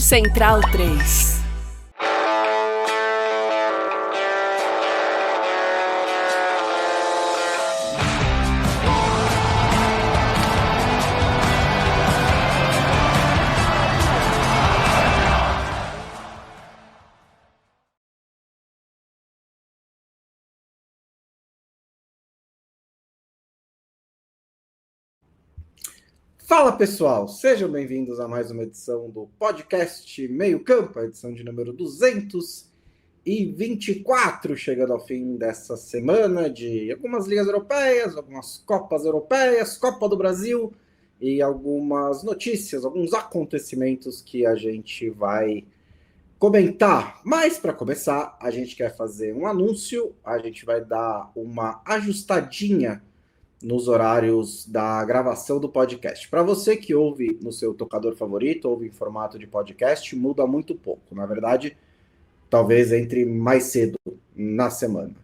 Central 3. Fala pessoal, sejam bem-vindos a mais uma edição do podcast Meio Campo, a edição de número 224, chegando ao fim dessa semana de algumas ligas europeias, algumas copas europeias, Copa do Brasil e algumas notícias, alguns acontecimentos que a gente vai comentar. Mas para começar, a gente quer fazer um anúncio, a gente vai dar uma ajustadinha nos horários da gravação do podcast. Para você que ouve no seu tocador favorito, ouve em formato de podcast, muda muito pouco. Na verdade, talvez entre mais cedo na semana,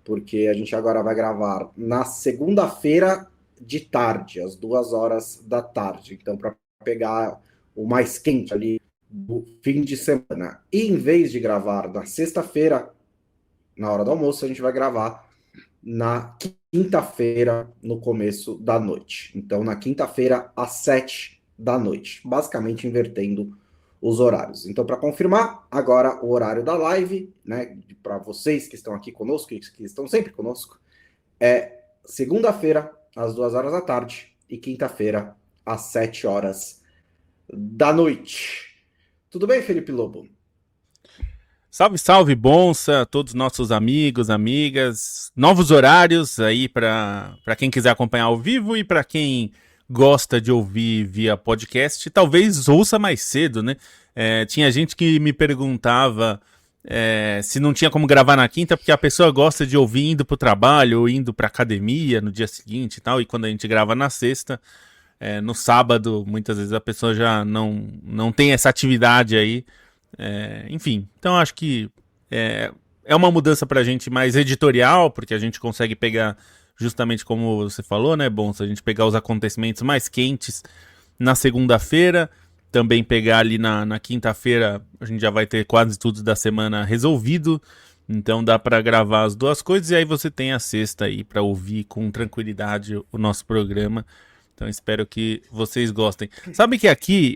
porque a gente agora vai gravar na segunda-feira de tarde, às 2 horas da tarde. Então, para pegar o mais quente ali do fim de semana. E em vez de gravar na sexta-feira, na hora do almoço, a gente vai gravar na quinta-feira, no começo da noite. Então, na quinta-feira, às 7 da noite. Basicamente, invertendo os horários. Então, para confirmar, agora o horário da live, né, para vocês que estão aqui conosco, que estão sempre conosco, é segunda-feira, às 2 horas da tarde, e quinta-feira, às 7 horas da noite. Tudo bem, Felipe Lobo? Salve, salve, Bonsa, todos os nossos amigos, amigas, novos horários aí para quem quiser acompanhar ao vivo e para quem gosta de ouvir via podcast, talvez ouça mais cedo, né? Tinha gente que me perguntava se não tinha como gravar na quinta, porque a pessoa gosta de ouvir indo pro trabalho ou indo pra academia no dia seguinte e tal, e quando a gente grava na sexta, no sábado, muitas vezes a pessoa já não tem essa atividade aí. Enfim, então acho que é uma mudança pra gente mais editorial, porque a gente consegue pegar, justamente como você falou, né, bom, se a gente pegar os acontecimentos mais quentes na segunda-feira, também pegar ali na quinta-feira, a gente já vai ter quase tudo da semana resolvido, então dá pra gravar as duas coisas, e aí você tem a sexta aí pra ouvir com tranquilidade o nosso programa, então espero que vocês gostem. Sabe que aqui,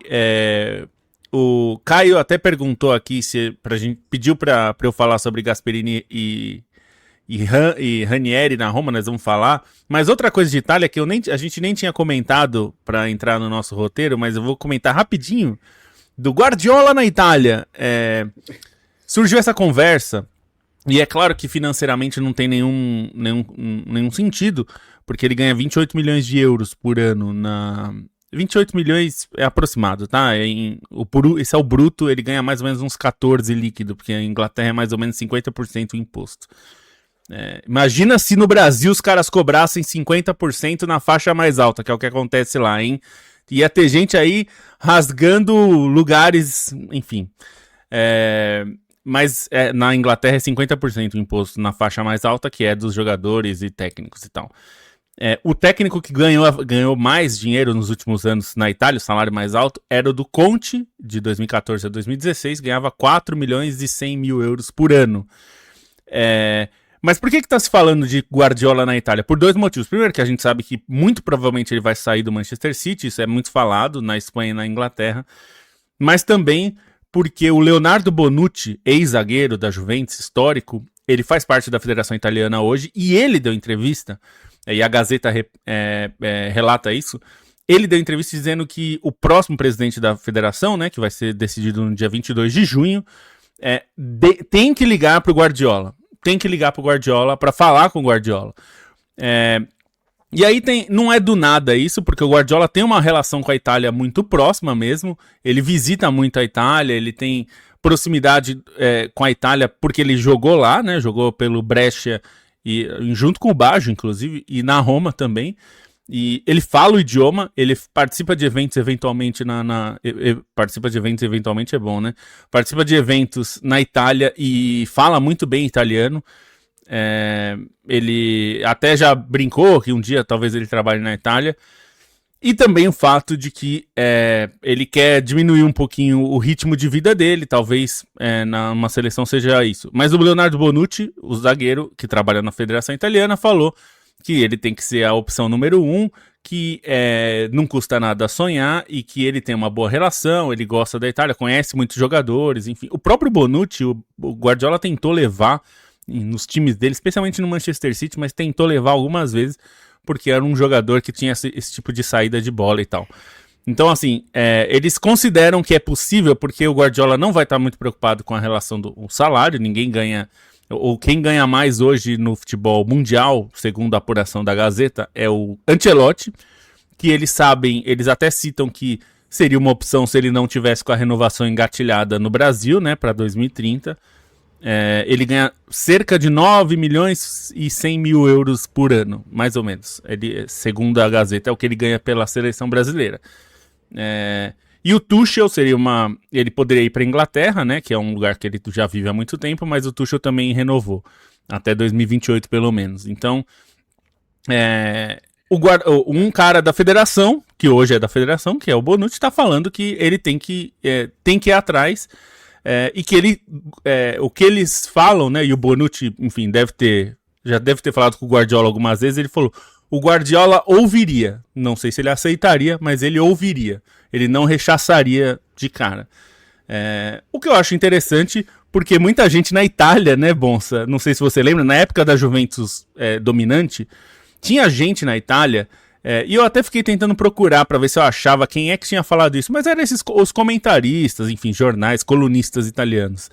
o Caio até perguntou aqui pediu pra eu falar sobre Gasperini e Ranieri na Roma, nós vamos falar. Mas outra coisa de Itália que a gente nem tinha comentado pra entrar no nosso roteiro, mas eu vou comentar rapidinho, do Guardiola na Itália. Surgiu essa conversa, e é claro que financeiramente não tem nenhum sentido, porque ele ganha 28 milhões de euros por ano 28 milhões é aproximado, tá? Esse é o bruto, ele ganha mais ou menos uns 14 líquido, porque a Inglaterra é mais ou menos 50% o imposto. Imagina se no Brasil os caras cobrassem 50% na faixa mais alta, que é o que acontece lá, hein? Ia ter gente aí rasgando lugares, enfim. Mas na Inglaterra é 50% o imposto na faixa mais alta, que é dos jogadores e técnicos e tal. O técnico que ganhou mais dinheiro nos últimos anos na Itália, o salário mais alto, era o do Conte, de 2014 a 2016, ganhava 4 milhões e 100 mil euros por ano. Mas por que está se falando de Guardiola na Itália? Por dois motivos. Primeiro, que a gente sabe que muito provavelmente ele vai sair do Manchester City, isso é muito falado na Espanha e na Inglaterra, mas também porque o Leonardo Bonucci, ex-zagueiro da Juventus, histórico, ele faz parte da Federação Italiana hoje, e ele deu entrevista, e a Gazeta relata isso, ele deu entrevista dizendo que o próximo presidente da federação, né, que vai ser decidido no dia 22 de junho, tem que ligar pro Guardiola. Tem que ligar pro Guardiola para falar com o Guardiola. E aí não é do nada isso, porque o Guardiola tem uma relação com a Itália muito próxima mesmo, ele visita muito a Itália, ele tem proximidade com a Itália porque ele jogou lá, né, jogou pelo Brescia, junto com o Baggio, inclusive, e na Roma também. E ele fala o idioma, ele participa de eventos eventualmente participa de eventos eventualmente é bom, né? Participa de eventos na Itália e fala muito bem italiano. Ele até já brincou que um dia talvez ele trabalhe na Itália. E também o fato de que ele quer diminuir um pouquinho o ritmo de vida dele, talvez numa seleção seja isso. Mas o Leonardo Bonucci, o zagueiro que trabalha na Federação Italiana, falou que ele tem que ser a opção número 1, que não custa nada sonhar e que ele tem uma boa relação, ele gosta da Itália, conhece muitos jogadores, enfim. O próprio Bonucci, o Guardiola tentou levar nos times dele, especialmente no Manchester City, mas tentou levar algumas vezes, porque era um jogador que tinha esse tipo de saída de bola e tal. Então, assim, eles consideram que é possível, porque o Guardiola não vai estar muito preocupado com a relação do salário, ninguém ganha, ou quem ganha mais hoje no futebol mundial, segundo a apuração da Gazeta, é o Ancelotti, que eles sabem, eles até citam que seria uma opção se ele não tivesse com a renovação engatilhada no Brasil, né, para 2030. Ele ganha cerca de 9 milhões e 100 mil euros por ano, mais ou menos. Ele, segundo a Gazeta, é o que ele ganha pela seleção brasileira. E o Tuchel seria ele poderia ir para a Inglaterra, né, que é um lugar que ele já vive há muito tempo, mas o Tuchel também renovou, até 2028 pelo menos. Então, um cara da federação, que hoje é da federação, que é o Bonucci, está falando que ele tem que ir atrás. E que o que eles falam, né, e o Bonucci, enfim, já deve ter falado com o Guardiola algumas vezes, ele falou, o Guardiola ouviria, não sei se ele aceitaria, mas ele ouviria, ele não rechaçaria de cara. O que eu acho interessante, porque muita gente na Itália, né, Bonsa, não sei se você lembra, na época da Juventus dominante, tinha gente na Itália. E eu até fiquei tentando procurar para ver se eu achava quem é que tinha falado isso, mas eram os comentaristas, enfim, jornais, colunistas italianos.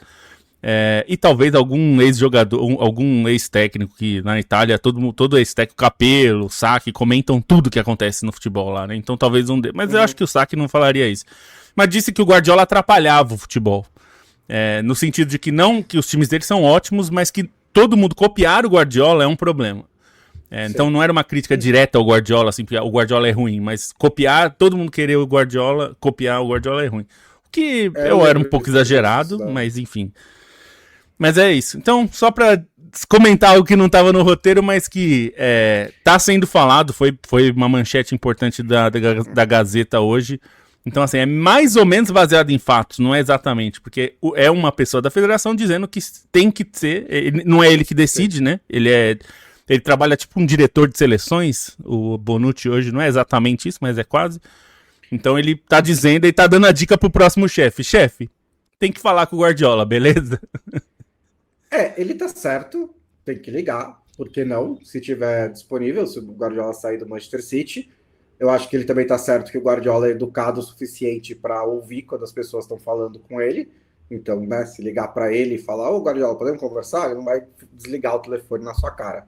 E talvez algum ex-jogador, algum ex-técnico que na Itália, todo ex-técnico, Capello, Sacchi, comentam tudo que acontece no futebol lá, né? Então talvez um deles. Mas eu acho que o Sacchi não falaria isso. Mas disse que o Guardiola atrapalhava o futebol. No sentido de que não que os times dele são ótimos, mas que todo mundo copiar o Guardiola é um problema. Então não era uma crítica direta ao Guardiola, assim, o Guardiola é ruim, mas todo mundo querer copiar o Guardiola é ruim. O que eu era um pouco exagerado, mas enfim. Mas é isso. Então, só pra comentar algo que não estava no roteiro, mas que tá sendo falado, foi uma manchete importante da Gazeta hoje. Então, assim, é mais ou menos baseado em fatos, não é exatamente, porque é uma pessoa da federação dizendo que tem que ser, não é ele que decide, né? Ele trabalha tipo um diretor de seleções, o Bonucci hoje não é exatamente isso, mas é quase. Então ele tá dizendo e tá dando a dica pro próximo chefe. Chefe, tem que falar com o Guardiola, beleza? Ele tá certo, tem que ligar, por que não? Se tiver disponível, se o Guardiola sair do Manchester City. Eu acho que ele também tá certo que o Guardiola é educado o suficiente para ouvir quando as pessoas estão falando com ele. Então, né, se ligar para ele e falar, ô Guardiola, podemos conversar? Ele não vai desligar o telefone na sua cara.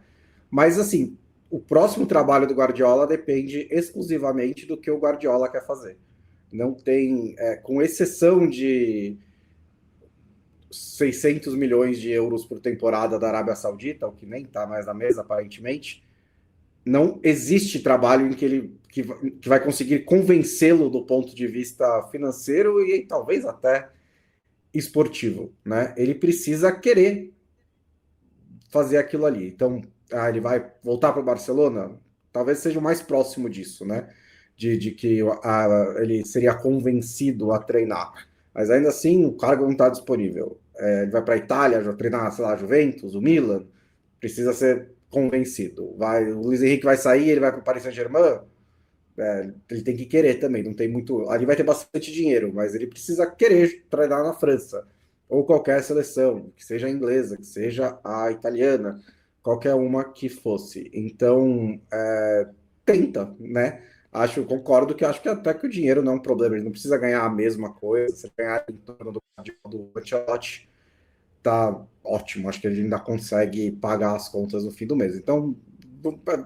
Mas, assim, o próximo trabalho do Guardiola depende exclusivamente do que o Guardiola quer fazer. Não tem, com exceção de 600 milhões de euros por temporada da Arábia Saudita, o que nem está mais na mesa, aparentemente, não existe trabalho em que ele que vai conseguir convencê-lo do ponto de vista financeiro e talvez até esportivo, né? Ele precisa querer fazer aquilo ali. Então, ele vai voltar para o Barcelona? Talvez seja o mais próximo disso, né? De que ele seria convencido a treinar. Mas ainda assim, o cargo não está disponível. Ele vai para a Itália, já treinar, sei lá, a Juventus, o Milan, precisa ser convencido. O Luiz Henrique vai sair, ele vai para o Paris Saint-Germain, ele tem que querer também, não tem muito... Ali vai ter bastante dinheiro, mas ele precisa querer treinar na França, ou qualquer seleção, que seja a inglesa, que seja a italiana, qualquer uma que fosse. Então, tenta, né? Concordo que acho que até que o dinheiro não é um problema, ele não precisa ganhar a mesma coisa, se ganhar em torno do Ancelotti, tá ótimo, acho que ele ainda consegue pagar as contas no fim do mês. Então,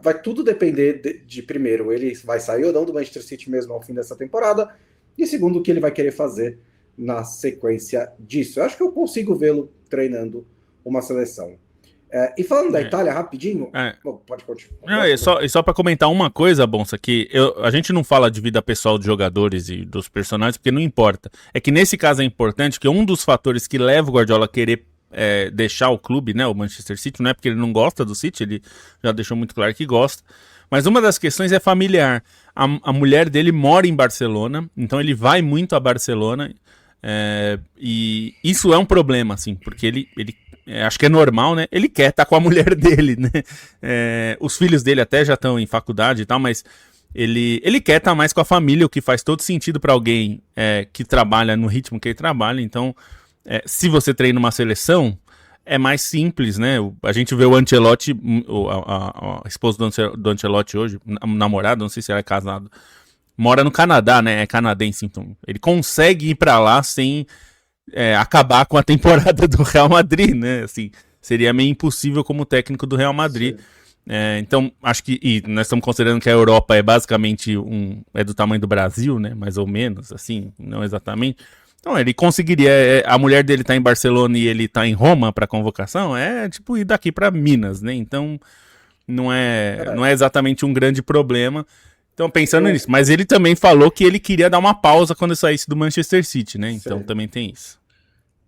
vai tudo depender de primeiro, ele vai sair ou não do Manchester City mesmo ao fim dessa temporada, e segundo, o que ele vai querer fazer na sequência disso. Eu acho que eu consigo vê-lo treinando uma seleção. E falando da Itália, rapidinho, pode continuar. Só para comentar uma coisa, Bonsa, que a gente não fala de vida pessoal de jogadores e dos personagens, porque não importa. É que nesse caso é importante que um dos fatores que leva o Guardiola a querer deixar o clube, né, o Manchester City, não é porque ele não gosta do City, ele já deixou muito claro que gosta, Mas uma das questões é familiar. A mulher dele mora em Barcelona, então ele vai muito a Barcelona, e isso é um problema, assim, porque ele acho que é normal, né? Ele quer estar com a mulher dele, né? Os filhos dele até já estão em faculdade e tal, mas ele quer estar mais com a família, o que faz todo sentido para alguém que trabalha no ritmo que ele trabalha. Então, se você treina uma seleção, é mais simples, né? A gente vê o Ancelotti, a esposa do Ancelotti hoje, namorado, não sei se ela é casado, mora no Canadá, né? É canadense, então ele consegue ir para lá sem acabar com a temporada do Real Madrid, né? Assim, seria meio impossível como técnico do Real Madrid. Então, acho que... E nós estamos considerando que a Europa é basicamente é do tamanho do Brasil, né? Mais ou menos, assim, não exatamente. Então, ele conseguiria... a mulher dele tá em Barcelona e ele tá em Roma para convocação, tipo ir daqui para Minas, né? Então, não é exatamente um grande problema. Então, pensando nisso. Mas ele também falou que ele queria dar uma pausa quando saísse do Manchester City, né? Então, também tem isso.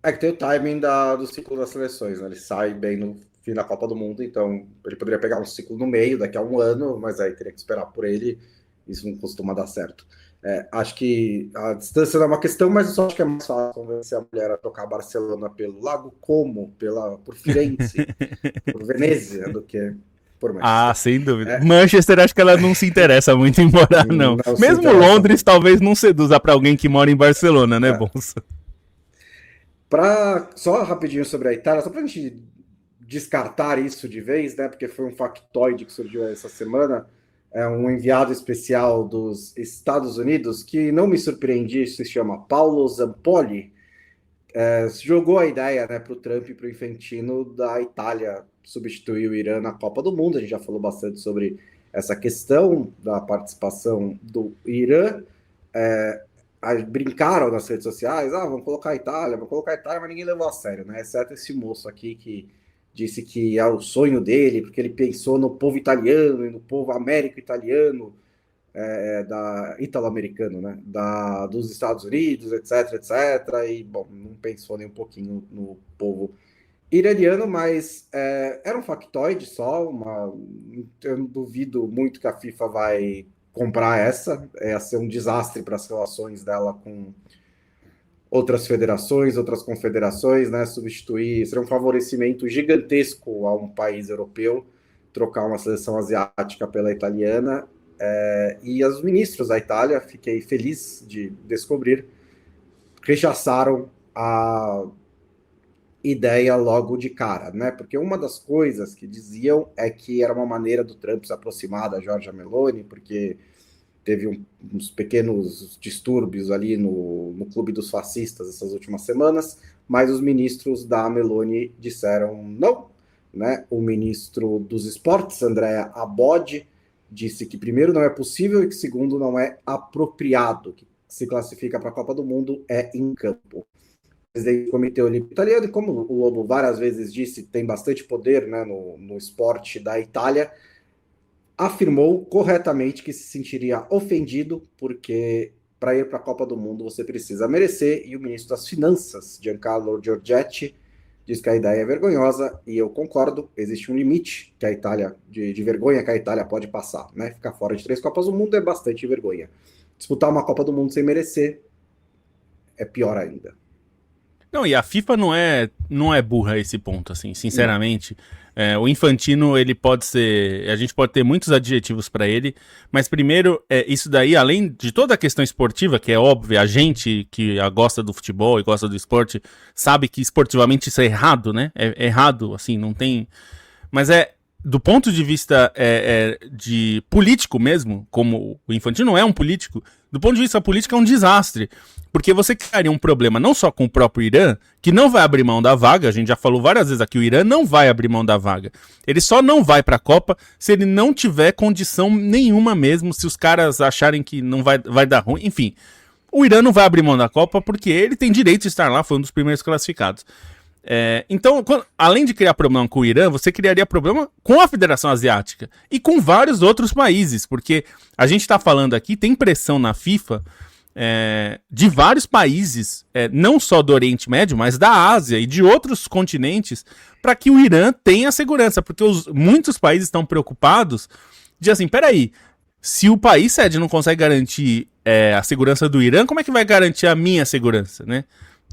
Que tem o timing do ciclo das seleções, né? Ele sai bem no fim da Copa do Mundo, então ele poderia pegar um ciclo no meio, daqui a um ano, mas aí teria que esperar por ele, isso não costuma dar certo. Acho que a distância não é uma questão, mas eu só acho que é mais fácil convencer a mulher a trocar Barcelona pelo Lago Como, por Firenze, por Venezia, do que por Manchester. Sem dúvida. Manchester, acho que ela não se interessa muito em morar, não. Mesmo Londres, talvez não seduza para alguém que mora em Barcelona, né, Bonsa? Só rapidinho sobre a Itália, só para a gente descartar isso de vez, né? Porque foi um factoide que surgiu essa semana. Um enviado especial dos Estados Unidos, que não me surpreendi, se chama Paulo Zampoli, jogou a ideia, né, para o Trump e para o Infantino da Itália substituir o Irã na Copa do Mundo. A gente já falou bastante sobre essa questão da participação do Irã. Brincaram nas redes sociais, vamos colocar a Itália, mas ninguém levou a sério, né? Exceto esse moço aqui que disse que é o sonho dele, porque ele pensou no povo italiano e no povo américo-italiano, italo-americano, né? Dos Estados Unidos, etc, etc. E, bom, não pensou nem um pouquinho no povo iraniano, mas era um factoide só. Eu não duvido muito que a FIFA vai comprar ia ser um desastre para as relações dela com outras federações, outras confederações, né? Seria um favorecimento gigantesco a um país europeu trocar uma seleção asiática pela italiana. E os ministros da Itália, fiquei feliz de descobrir, rechaçaram a ideia logo de cara, né? Porque uma das coisas que diziam é que era uma maneira do Trump se aproximar da Giorgia Meloni, porque teve uns pequenos distúrbios ali no clube dos fascistas essas últimas semanas, mas os ministros da Meloni disseram não, né? O ministro dos esportes, Andrea Abod, disse que primeiro não é possível e que segundo não é apropriado, que se classifica para a Copa do Mundo em campo. O presidente do Comitê Olímpico Italiano, e como o Lobo várias vezes disse, tem bastante poder, né, no esporte da Itália, afirmou corretamente que se sentiria ofendido porque para ir para a Copa do Mundo você precisa merecer, e o ministro das Finanças, Giancarlo Giorgetti, diz que a ideia é vergonhosa, e eu concordo, existe um limite que a Itália, de vergonha que a Itália pode passar, né? Ficar fora de 3 Copas do Mundo é bastante vergonha. Disputar uma Copa do Mundo sem merecer é pior ainda. Não, e a FIFA não é burra a esse ponto, assim, sinceramente. O Infantino, ele pode ser... A gente pode ter muitos adjetivos para ele, mas primeiro, isso daí, além de toda a questão esportiva, que é óbvio, a gente que gosta do futebol e gosta do esporte, sabe que esportivamente isso é errado, né? É errado, assim, não tem... Mas do ponto de vista de político mesmo, como o Infantino é um político, do ponto de vista político é um desastre, porque você criaria um problema não só com o próprio Irã, que não vai abrir mão da vaga, a gente já falou várias vezes aqui, o Irã não vai abrir mão da vaga, ele só não vai para a Copa se ele não tiver condição nenhuma mesmo, se os caras acharem que não vai dar ruim, enfim, o Irã não vai abrir mão da Copa porque ele tem direito de estar lá, foi um dos primeiros classificados. Então, além de criar problema com o Irã, você criaria problema com a Federação Asiática e com vários outros países, porque a gente está falando aqui, tem pressão na FIFA de vários países, não só do Oriente Médio, mas da Ásia e de outros continentes, para que o Irã tenha segurança, porque muitos países estão preocupados de assim, peraí, se o país sede não consegue garantir a segurança do Irã, como é que vai garantir a minha segurança, né?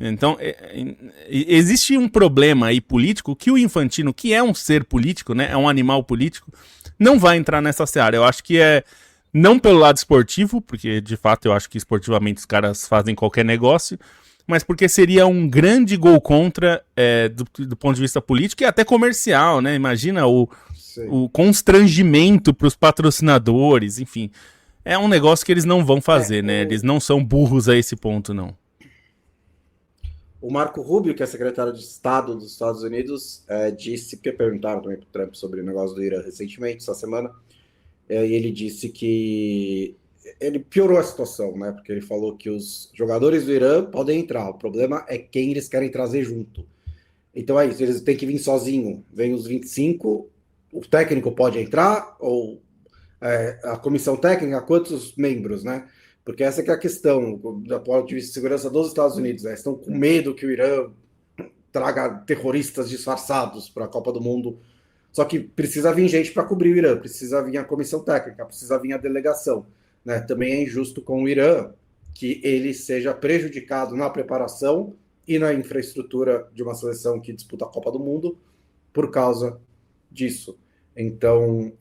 Então, existe um problema aí político que o Infantino, que é um ser político, né, é um animal político, não vai entrar nessa seara. Eu acho que não pelo lado esportivo, porque de fato eu acho que esportivamente os caras fazem qualquer negócio, mas porque seria um grande gol contra do ponto de vista político e até comercial, né? Imagina o constrangimento para os patrocinadores, enfim. É um negócio que eles não vão fazer, né? Eles não são burros a esse ponto, não. O Marco Rubio, que é secretário de Estado dos Estados Unidos, disse, que perguntaram também para o Trump sobre o negócio do Irã recentemente, essa semana, e ele disse que ele piorou a situação, né? Porque ele falou que os jogadores do Irã podem entrar, o problema é quem eles querem trazer junto. Então é isso, eles têm que vir sozinho. Vem os 25, o técnico pode entrar, ou a comissão técnica, quantos membros, né? Porque essa que é a questão, do ponto de vista de segurança dos Estados Unidos, né? Estão com medo que o Irã traga terroristas disfarçados para a Copa do Mundo. Só que precisa vir gente para cobrir o Irã, precisa vir a comissão técnica, precisa vir a delegação, né? Também é injusto com o Irã que ele seja prejudicado na preparação e na infraestrutura de uma seleção que disputa a Copa do Mundo por causa disso. Então,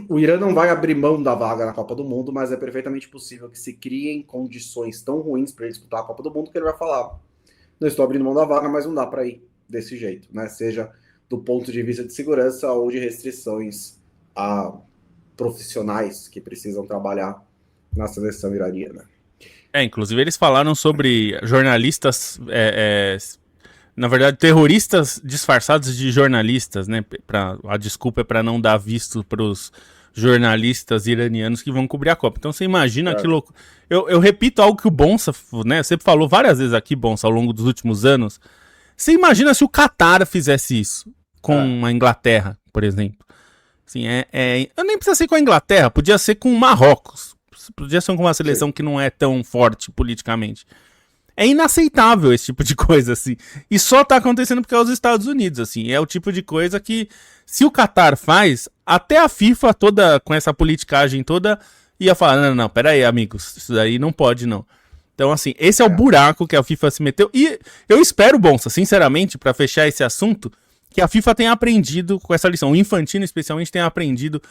o Irã não vai abrir mão da vaga na Copa do Mundo, mas é perfeitamente possível que se criem condições tão ruins para ele disputar a Copa do Mundo que ele vai falar: não estou abrindo mão da vaga, mas não dá para ir desse jeito, né? Seja do ponto de vista de segurança ou de restrições a profissionais que precisam trabalhar na seleção iraniana. Inclusive eles falaram sobre jornalistas, na verdade, terroristas disfarçados de jornalistas, né? A desculpa é para não dar visto para os jornalistas iranianos que vão cobrir a Copa. Então você imagina que louco. Eu repito algo que o Bonsa, né? Você falou várias vezes aqui, Bonsa, ao longo dos últimos anos. Você imagina se o Catar fizesse isso com a Inglaterra, por exemplo. Assim, eu nem precisa ser com a Inglaterra, podia ser com o Marrocos. Podia ser com uma seleção que não é tão forte politicamente. É inaceitável esse tipo de coisa, assim. E só tá acontecendo porque é os Estados Unidos, assim. É o tipo de coisa que, se o Qatar faz, até a FIFA toda, com essa politicagem toda, ia falar, não, pera aí, amigos, isso daí não pode, não. Então, assim, esse é o buraco que a FIFA se meteu. E eu espero, Bonsa, sinceramente, pra fechar esse assunto, que a FIFA tenha aprendido com essa lição. O Infantino, especialmente, tenha aprendido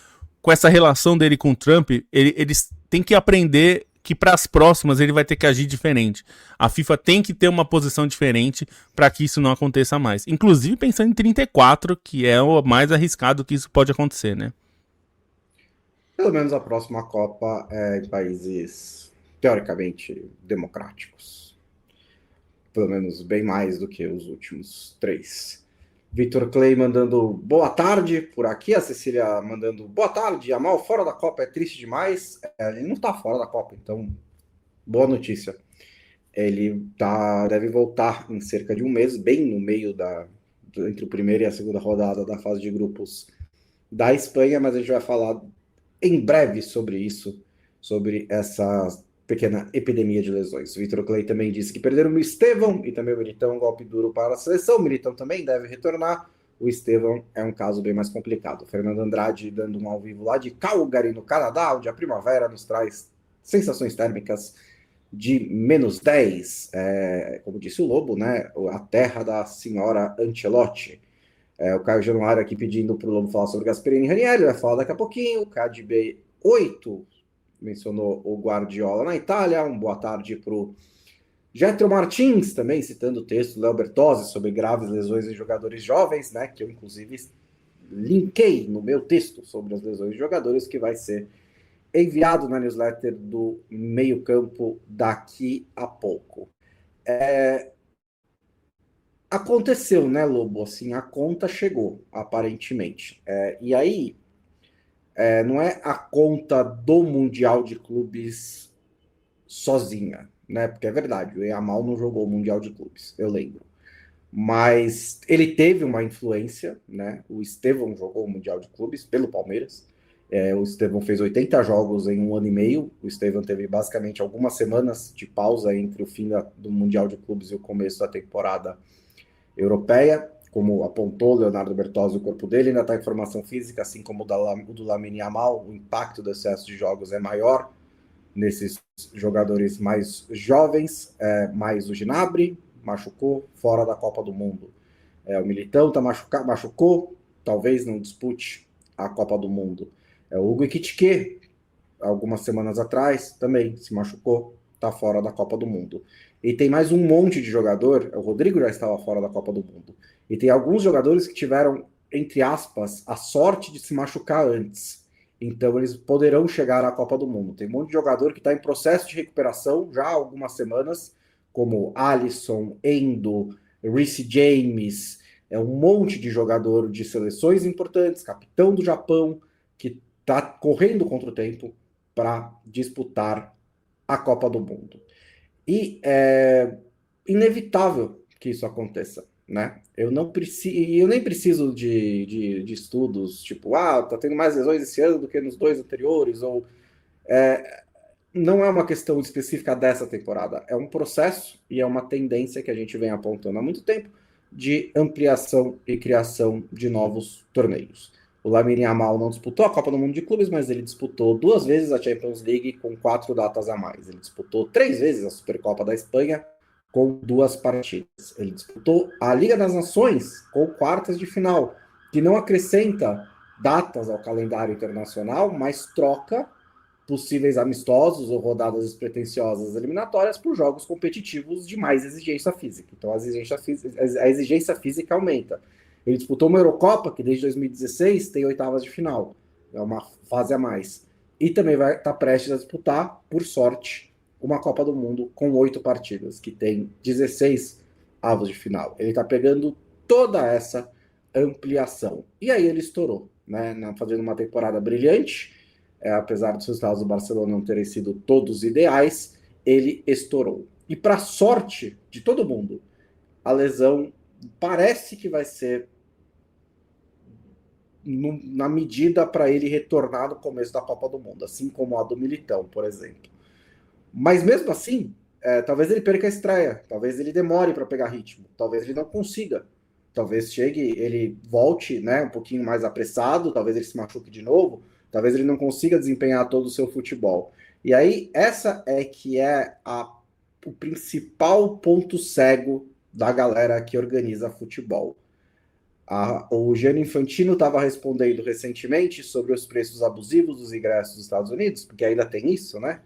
com essa relação dele com o Trump. Eles têm que aprender que para as próximas ele vai ter que agir diferente. A FIFA tem que ter uma posição diferente para que isso não aconteça mais. Inclusive pensando em 34, que é o mais arriscado que isso pode acontecer, né? Pelo menos a próxima Copa é em países teoricamente democráticos. Pelo menos bem mais do que os últimos 3. Vitor Clay mandando boa tarde por aqui, a Cecília mandando boa tarde, Amal fora da Copa é triste demais. Ele não tá fora da Copa, então boa notícia. Ele deve voltar em cerca de um mês, bem no meio entre a primeira e a segunda rodada da fase de grupos da Espanha, mas a gente vai falar em breve sobre isso, sobre essa pequena epidemia de lesões. Vitor Clay também disse que perderam o Estevão e também o Militão, um golpe duro para a seleção. O Militão também deve retornar. O Estevão é um caso bem mais complicado. O Fernando Andrade dando um ao vivo lá de Calgary, no Canadá, onde a primavera nos traz sensações térmicas de -10. Como disse o Lobo, né? A terra da senhora Ancelotti. O Caio Januário aqui pedindo para o Lobo falar sobre Gasperini e Ranieri, vai falar daqui a pouquinho. O KDB 8 mencionou o Guardiola na Itália. Boa tarde para o Getro Martins, também citando o texto do Léo Bertozzi sobre graves lesões em jogadores jovens, né? Que eu, inclusive, linkei no meu texto sobre as lesões de jogadores, que vai ser enviado na newsletter do Meio Campo daqui a pouco. Aconteceu, né, Lobo? Assim, a conta chegou, aparentemente. E aí, não é a conta do Mundial de Clubes sozinha, né? Porque é verdade, o Yamal não jogou o Mundial de Clubes, eu lembro. Mas ele teve uma influência, né? O Estevão jogou o Mundial de Clubes pelo Palmeiras. O Estevão fez 80 jogos em 1 ano e meio. O Estevão teve basicamente algumas semanas de pausa entre o fim do Mundial de Clubes e o começo da temporada europeia. como apontou Leonardo Bertozzi, o corpo dele ainda está em formação física, assim como o do Lamine Yamal. O impacto do excesso de jogos é maior nesses jogadores mais jovens, mais o Gnabry machucou, fora da Copa do Mundo. O Militão machucou, talvez não dispute a Copa do Mundo. O Hugo Ekitike, algumas semanas atrás, também se machucou, está fora da Copa do Mundo. E tem mais um monte de jogador, o Rodrigo já estava fora da Copa do Mundo, e tem alguns jogadores que tiveram, entre aspas, a sorte de se machucar antes. Então eles poderão chegar à Copa do Mundo. Tem um monte de jogador que está em processo de recuperação já há algumas semanas, como Alisson, Endo, Reece James, um monte de jogador de seleções importantes, capitão do Japão, que está correndo contra o tempo para disputar a Copa do Mundo. E é inevitável que isso aconteça, né? Eu nem preciso de estudos, tipo, tá tendo mais lesões esse ano do que nos 2 anteriores, ou não é uma questão específica dessa temporada, é um processo e é uma tendência que a gente vem apontando há muito tempo de ampliação e criação de novos torneios. O Lamine Yamal não disputou a Copa do Mundo de Clubes, mas ele disputou 2 vezes a Champions League com 4 datas a mais. Ele disputou 3 vezes a Supercopa da Espanha com 2 partidas. Ele disputou a Liga das Nações com quartas de final, que não acrescenta datas ao calendário internacional, mas troca possíveis amistosos ou rodadas despretensiosas eliminatórias por jogos competitivos de mais exigência física. Então a exigência física aumenta. Ele disputou uma Eurocopa, que desde 2016 tem oitavas de final. É uma fase a mais. E também vai estar prestes a disputar, por sorte, uma Copa do Mundo com 8 partidas, que tem 16 avos de final. Ele está pegando toda essa ampliação. E aí ele estourou, né? Fazendo uma temporada brilhante, apesar dos resultados do Barcelona não terem sido todos ideais, ele estourou. E para sorte de todo mundo, a lesão parece que vai ser na medida para ele retornar no começo da Copa do Mundo, assim como a do Militão, por exemplo. Mas mesmo assim, talvez ele perca a estreia, talvez ele demore para pegar ritmo, talvez ele não consiga, talvez ele volte, né, um pouquinho mais apressado, talvez ele se machuque de novo, talvez ele não consiga desempenhar todo o seu futebol. E aí, essa que é o principal ponto cego da galera que organiza futebol. O Gianni Infantino estava respondendo recentemente sobre os preços abusivos dos ingressos dos Estados Unidos, porque ainda tem isso, né?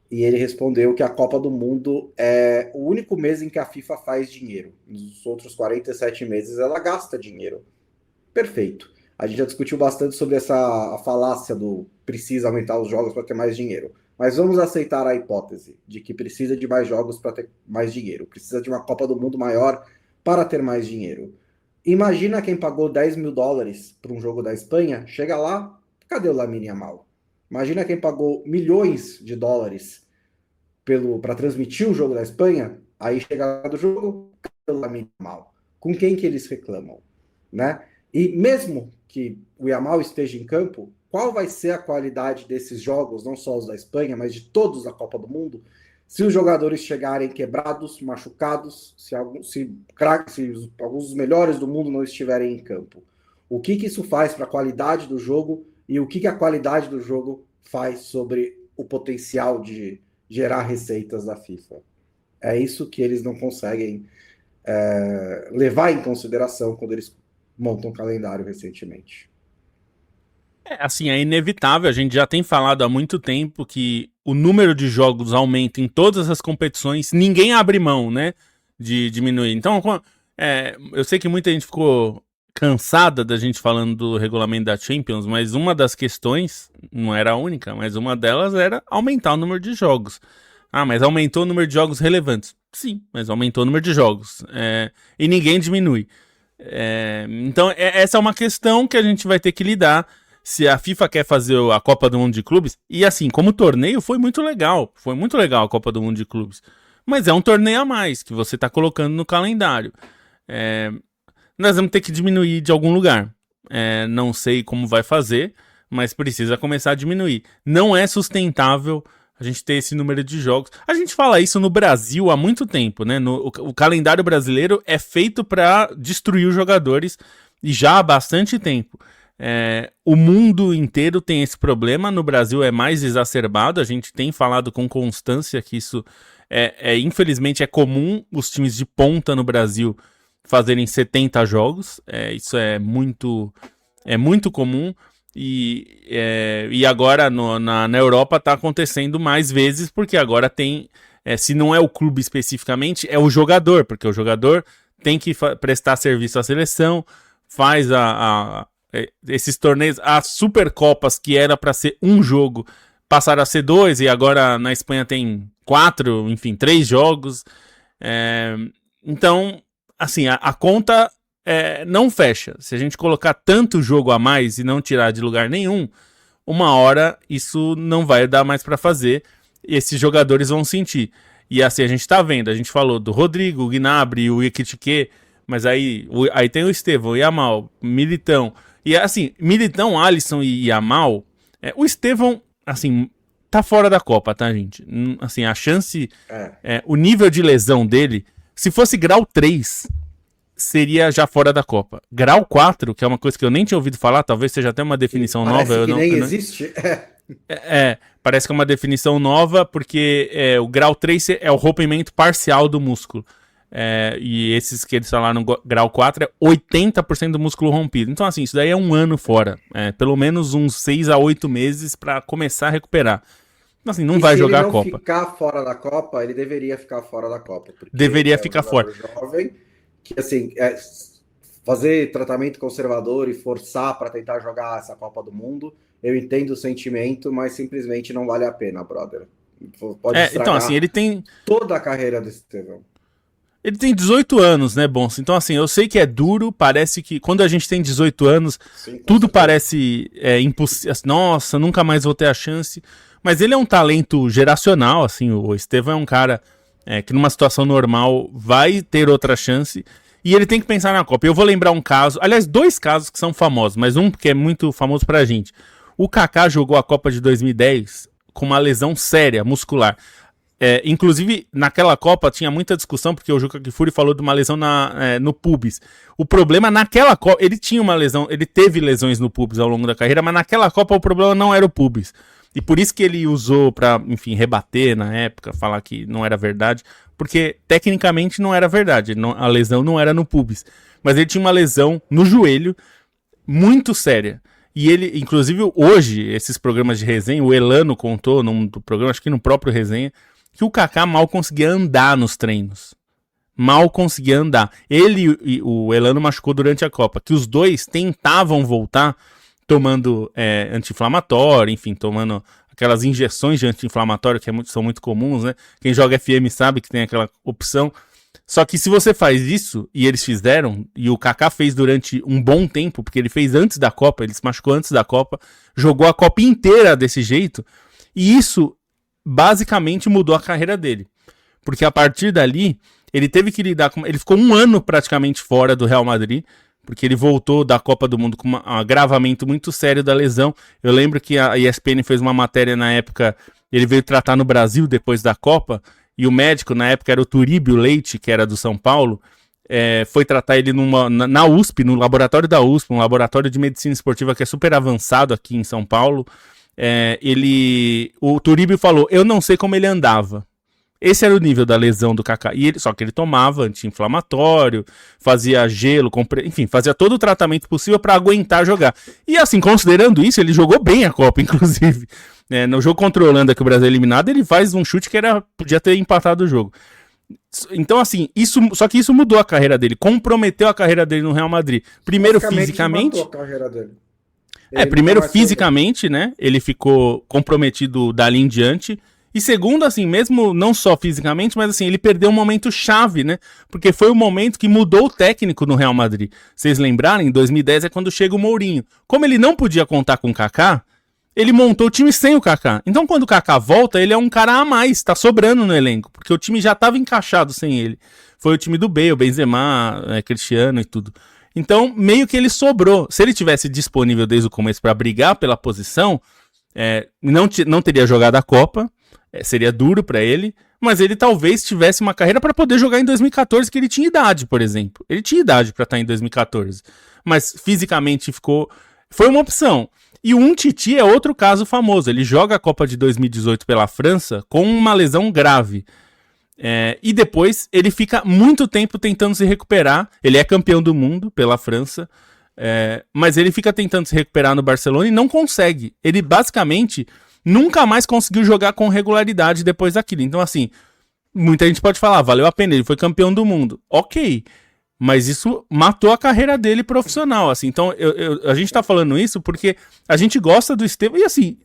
E ele respondeu que a Copa do Mundo é o único mês em que a FIFA faz dinheiro. Nos outros 47 meses ela gasta dinheiro. Perfeito. A gente já discutiu bastante sobre a falácia do precisa aumentar os jogos para ter mais dinheiro. Mas vamos aceitar a hipótese de que precisa de mais jogos para ter mais dinheiro. Precisa de uma Copa do Mundo maior para ter mais dinheiro. Imagina quem pagou 10 mil dólares para um jogo da Espanha, chega lá, cadê o Lamine Yamal? Imagina quem pagou milhões de dólares para transmitir o jogo da Espanha, aí chega lá do jogo, cadê o Lamine Yamal? Com quem que eles reclamam? Né? E mesmo que o Yamal esteja em campo, qual vai ser a qualidade desses jogos, não só os da Espanha, mas de todos da Copa do Mundo, se os jogadores chegarem quebrados, machucados, se alguns dos melhores do mundo não estiverem em campo? O que isso faz para a qualidade do jogo e o que a qualidade do jogo faz sobre o potencial de gerar receitas da FIFA? É isso que eles não conseguem levar em consideração quando eles montam um calendário recentemente. Assim, é inevitável, a gente já tem falado há muito tempo que o número de jogos aumenta em todas as competições, ninguém abre mão, né, de diminuir. Então, eu sei que muita gente ficou cansada da gente falando do regulamento da Champions, mas uma das questões, não era a única, mas uma delas era aumentar o número de jogos. Mas aumentou o número de jogos relevantes. Sim, mas aumentou o número de jogos. E ninguém diminui. Então, essa é uma questão que a gente vai ter que lidar. Se a FIFA quer fazer a Copa do Mundo de Clubes, e assim, como torneio, foi muito legal a Copa do Mundo de Clubes, mas é um torneio a mais que você está colocando no calendário. Nós vamos ter que diminuir de algum lugar. Não sei como vai fazer, mas precisa começar a diminuir. Não é sustentável a gente ter esse número de jogos. A gente fala isso no Brasil há muito tempo, né? O calendário brasileiro é feito para destruir os jogadores e já há bastante tempo. O mundo inteiro tem esse problema, no Brasil é mais exacerbado, a gente tem falado com constância que isso infelizmente é comum os times de ponta no Brasil fazerem 70 jogos, isso é muito comum. E agora na Europa está acontecendo mais vezes, porque agora tem, se não é o clube especificamente, é o jogador, porque o jogador tem que prestar serviço à seleção, faz esses torneios, as Supercopas, que era para ser um jogo, passaram a ser 2, e agora na Espanha tem 4, enfim, 3 jogos. Então, assim, a conta não fecha. Se a gente colocar tanto jogo a mais e não tirar de lugar nenhum, uma hora isso não vai dar mais para fazer e esses jogadores vão sentir. E assim, a gente tá vendo, a gente falou do Rodrigo, o Gnabry, o Ekitike, mas aí tem o Estevão, o Yamal, Militão. E assim, Militão, Alisson e Yamal, o Estevão, assim, tá fora da Copa, tá, gente? Assim, a chance, o nível de lesão dele, se fosse grau 3, seria já fora da Copa. Grau 4, que é uma coisa que eu nem tinha ouvido falar, talvez seja até uma definição nova. Parece que nem existe. Parece que é uma definição nova, porque o grau 3 é o rompimento parcial do músculo. E esses que eles falaram no grau 4 é 80% do músculo rompido. Então, assim, isso daí é um ano fora. Pelo menos uns 6 a 8 meses para começar a recuperar. Então, assim, não vai jogar a Copa. Se ele não ficar fora da Copa, ele deveria ficar fora da Copa. Deveria ficar fora. Jovem, que assim, fazer tratamento conservador e forçar para tentar jogar essa Copa do Mundo, eu entendo o sentimento, mas simplesmente não vale a pena, brother. Pode estragar então, assim, ele tem toda a carreira do Estevão. Ele tem 18 anos, né, Bonsa? Então, assim, eu sei que é duro, parece que quando a gente tem 18 anos, tudo parece impossível. Nossa, nunca mais vou ter a chance. Mas ele é um talento geracional, assim, o Estevão é um cara que numa situação normal vai ter outra chance, e ele tem que pensar na Copa. Eu vou lembrar um caso, aliás, 2 casos que são famosos, mas um que é muito famoso pra gente. O Kaká jogou a Copa de 2010 com uma lesão séria, muscular. Inclusive, naquela Copa tinha muita discussão, porque o Juca Kfouri falou de uma lesão no pubis. O problema naquela Copa, ele tinha uma lesão, ele teve lesões no pubis ao longo da carreira, mas naquela Copa o problema não era o pubis. E por isso que ele usou pra, enfim, rebater na época, falar que não era verdade, porque tecnicamente não era verdade, a lesão não era no pubis. Mas ele tinha uma lesão no joelho muito séria. E ele, inclusive hoje, esses programas de resenha, o Elano contou num programa, acho que no próprio resenha, que o Kaká mal conseguia andar nos treinos. Mal conseguia andar. Ele e o Elano machucou durante a Copa, que os dois tentavam voltar tomando anti-inflamatório, enfim, tomando aquelas injeções de anti-inflamatório que são muito comuns, né? Quem joga FM sabe que tem aquela opção. Só que se você faz isso, e eles fizeram, e o Kaká fez durante um bom tempo, porque ele fez antes da Copa, ele se machucou antes da Copa, jogou a Copa inteira desse jeito, e isso basicamente mudou a carreira dele. Porque a partir dali, ele teve que lidar com... Ele ficou um ano praticamente fora do Real Madrid, porque ele voltou da Copa do Mundo com um agravamento muito sério da lesão. Eu lembro que a ESPN fez uma matéria na época, ele veio tratar no Brasil depois da Copa, e o médico na época era o Turíbio Leite, que era do São Paulo, foi tratar ele na USP, no laboratório da USP, um laboratório de medicina esportiva que é super avançado aqui em São Paulo. O Turíbio falou, eu não sei como ele andava. Esse era o nível da lesão do Kaká. Só que ele tomava anti-inflamatório, fazia gelo, enfim, fazia todo o tratamento possível para aguentar jogar. E assim, considerando isso, ele jogou bem a Copa, inclusive. No jogo contra a Holanda, que o Brasil é eliminado, ele faz um chute que podia ter empatado o jogo. Então, assim, só que isso mudou a carreira dele, comprometeu a carreira dele no Real Madrid. Primeiro, fisicamente. Matou a carreira dele. Primeiro, fisicamente, né? Ele ficou comprometido dali em diante. E segundo, assim, mesmo não só fisicamente, mas assim, ele perdeu um momento chave, né? Porque foi o momento que mudou o técnico no Real Madrid. Vocês lembrarem, em 2010 é quando chega o Mourinho. Como ele não podia contar com o Kaká, ele montou o time sem o Kaká. Então, quando o Kaká volta, ele é um cara a mais, tá sobrando no elenco, porque o time já estava encaixado sem ele. Foi o time do Bale, Benzema, Cristiano e tudo. Então, meio que ele sobrou. Se ele tivesse disponível desde o começo para brigar pela posição, não teria jogado a Copa, seria duro para ele, mas ele talvez tivesse uma carreira para poder jogar em 2014, que ele tinha idade, por exemplo. Ele tinha idade para estar em 2014, mas fisicamente foi uma opção. E o Umtiti é outro caso famoso. Ele joga a Copa de 2018 pela França com uma lesão grave. E depois ele fica muito tempo tentando se recuperar. Ele é campeão do mundo pela França, mas ele fica tentando se recuperar no Barcelona e não consegue. Ele basicamente nunca mais conseguiu jogar com regularidade depois daquilo. Então, assim, muita gente pode falar, valeu a pena, ele foi campeão do mundo. Ok, mas isso matou a carreira dele profissional, assim. Então, a gente tá falando isso porque a gente gosta do Estevão, e assim,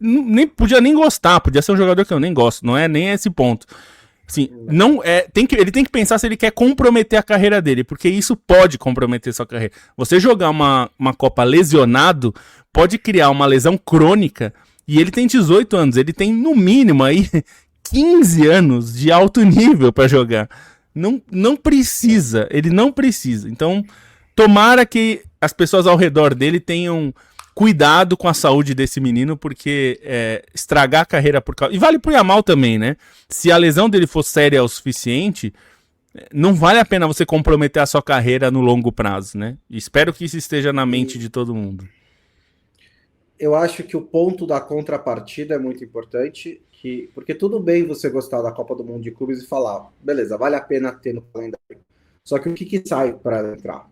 podia nem gostar, podia ser um jogador que eu nem gosto, não é nem esse ponto. Assim, ele tem que pensar se ele quer comprometer a carreira dele, porque isso pode comprometer sua carreira. Você jogar uma Copa lesionado pode criar uma lesão crônica, e ele tem 18 anos, ele tem no mínimo aí 15 anos de alto nível para jogar. Não precisa, ele não precisa. Então, tomara que as pessoas ao redor dele tenham cuidado com a saúde desse menino, porque estragar a carreira por causa... E vale pro Yamal também, né? Se a lesão dele for séria o suficiente, não vale a pena você comprometer a sua carreira no longo prazo, né? Espero que isso esteja na mente de todo mundo. Eu acho que o ponto da contrapartida é muito importante, porque tudo bem você gostar da Copa do Mundo de Clubes e falar, beleza, vale a pena ter no calendário. Só que o que sai para entrar?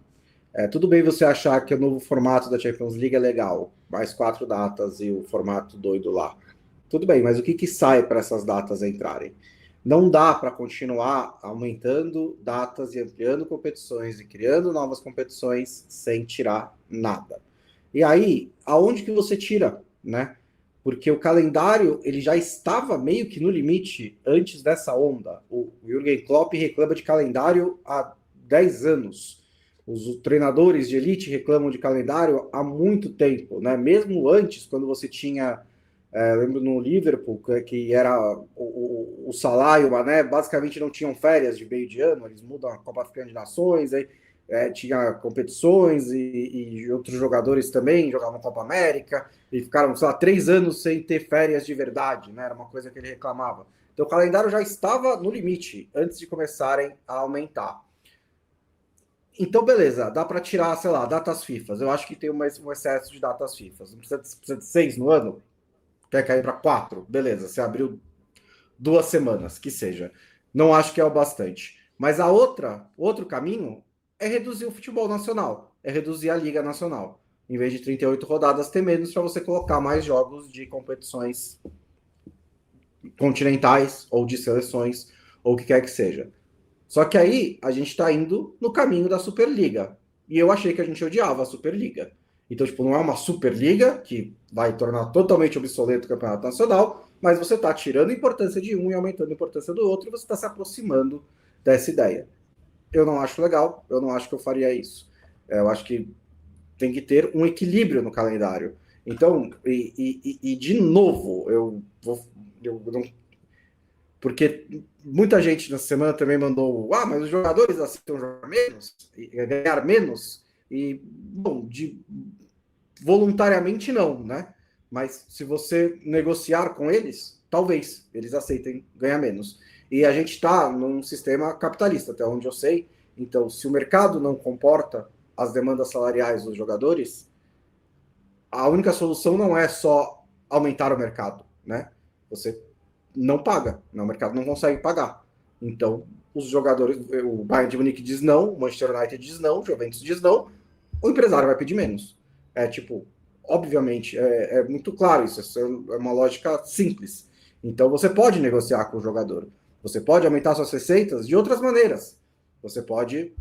Tudo bem você achar que o novo formato da Champions League é legal, mais 4 datas e o formato doido lá. Tudo bem, mas o que sai para essas datas entrarem? Não dá para continuar aumentando datas e ampliando competições e criando novas competições sem tirar nada. E aí, aonde que você tira, né? Porque o calendário, ele já estava meio que no limite antes dessa onda. O Jürgen Klopp reclama de calendário há 10 anos. Os treinadores de elite reclamam de calendário há muito tempo, né? Mesmo antes, quando você tinha, lembro no Liverpool, que era o Salah e o Mané, basicamente não tinham férias de meio de ano, eles mudam a Copa Africana de Nações, aí tinha competições e outros jogadores também jogavam Copa América e ficaram, sei lá, 3 anos sem ter férias de verdade, né? Era uma coisa que ele reclamava. Então o calendário já estava no limite antes de começarem a aumentar. Então, beleza, dá para tirar, sei lá, datas FIFA. Eu acho que tem um excesso de datas FIFA. Não precisa de 6 no ano? Quer cair para 4? Beleza, você abriu 2 semanas, que seja. Não acho que é o bastante. Mas outro caminho é reduzir o futebol nacional, é reduzir a Liga Nacional. Em vez de 38 rodadas, ter menos para você colocar mais jogos de competições continentais ou de seleções, ou o que quer que seja. Só que aí a gente está indo no caminho da Superliga. E eu achei que a gente odiava a Superliga. Então, tipo, não é uma Superliga que vai tornar totalmente obsoleto o Campeonato Nacional, mas você está tirando a importância de um e aumentando a importância do outro, e você está se aproximando dessa ideia. Eu não acho legal, eu não acho que eu faria isso. Eu acho que tem que ter um equilíbrio no calendário. Então, de novo, eu não... Porque muita gente na semana também mandou, mas os jogadores aceitam jogar menos, ganhar menos, e, bom, voluntariamente não, né? Mas se você negociar com eles, talvez eles aceitem ganhar menos. E a gente está num sistema capitalista, até onde eu sei. Então, se o mercado não comporta as demandas salariais dos jogadores, a única solução não é só aumentar o mercado, né? Você não paga, né? O mercado não consegue pagar. Então, os jogadores, o Bayern de Munique diz não, o Manchester United diz não, o Juventus diz não, o empresário vai pedir menos. Obviamente, é muito claro isso é uma lógica simples. Então, você pode negociar com o jogador. Você pode aumentar suas receitas de outras maneiras. Você pode...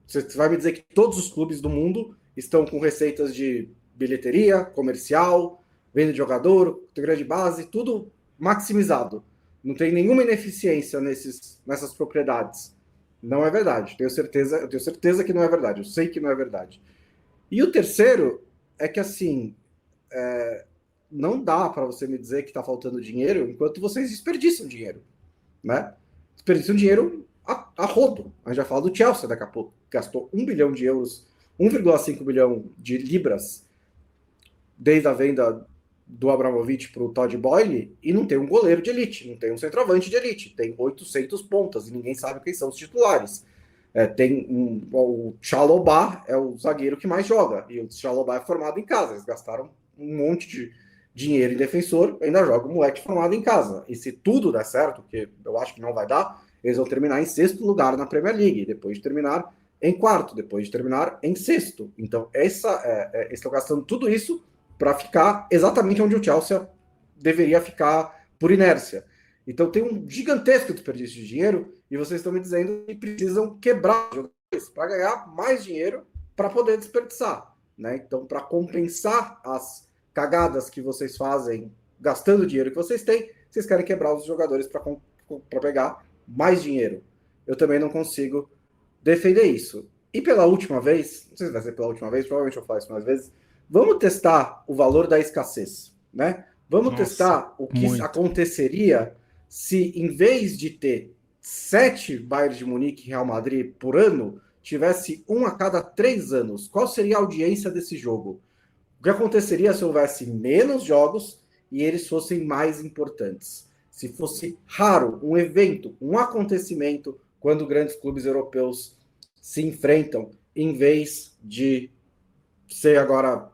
Você vai me dizer que todos os clubes do mundo estão com receitas de bilheteria, comercial, venda de jogador, grande base, tudo maximizado. Não tem nenhuma ineficiência nessas propriedades. Não é verdade. Eu tenho certeza que não é verdade. Eu sei que não é verdade. E o terceiro é que, assim, não dá para você me dizer que está faltando dinheiro enquanto vocês desperdiçam dinheiro, né? Desperdiçam dinheiro a rodo. A gente já fala do Chelsea daqui a pouco. Gastou 1 bilhão de euros, 1,5 bilhão de libras desde a venda do Abramovich para o Todd Boehly e não tem um goleiro de elite, não tem um centroavante de elite, tem 800 pontas e ninguém sabe quem são os titulares. O Chalobah é o zagueiro que mais joga, e o Chalobah é formado em casa. Eles gastaram um monte de dinheiro em defensor, ainda joga o moleque formado em casa. E se tudo der certo, que eu acho que não vai dar, eles vão terminar em 6º lugar na Premier League, depois de terminar em 4º, depois de terminar em 6º. Então, eles estão gastando tudo isso para ficar exatamente onde o Chelsea deveria ficar por inércia. Então, tem um gigantesco desperdício de dinheiro e vocês estão me dizendo que precisam quebrar os jogadores para ganhar mais dinheiro para poder desperdiçar, né? Então, para compensar as cagadas que vocês fazem gastando o dinheiro que vocês têm, vocês querem quebrar os jogadores para pegar mais dinheiro. Eu também não consigo defender isso. E pela última vez, não sei se vai ser pela última vez, provavelmente eu falo isso mais vezes, vamos testar o valor da escassez, né? Vamos testar o que aconteceria se, em vez de ter 7 Bayern de Munique e Real Madrid por ano, tivesse um a cada 3 anos. Qual seria a audiência desse jogo? O que aconteceria se houvesse menos jogos e eles fossem mais importantes? Se fosse raro, um evento, um acontecimento, quando grandes clubes europeus se enfrentam, em vez de ser agora...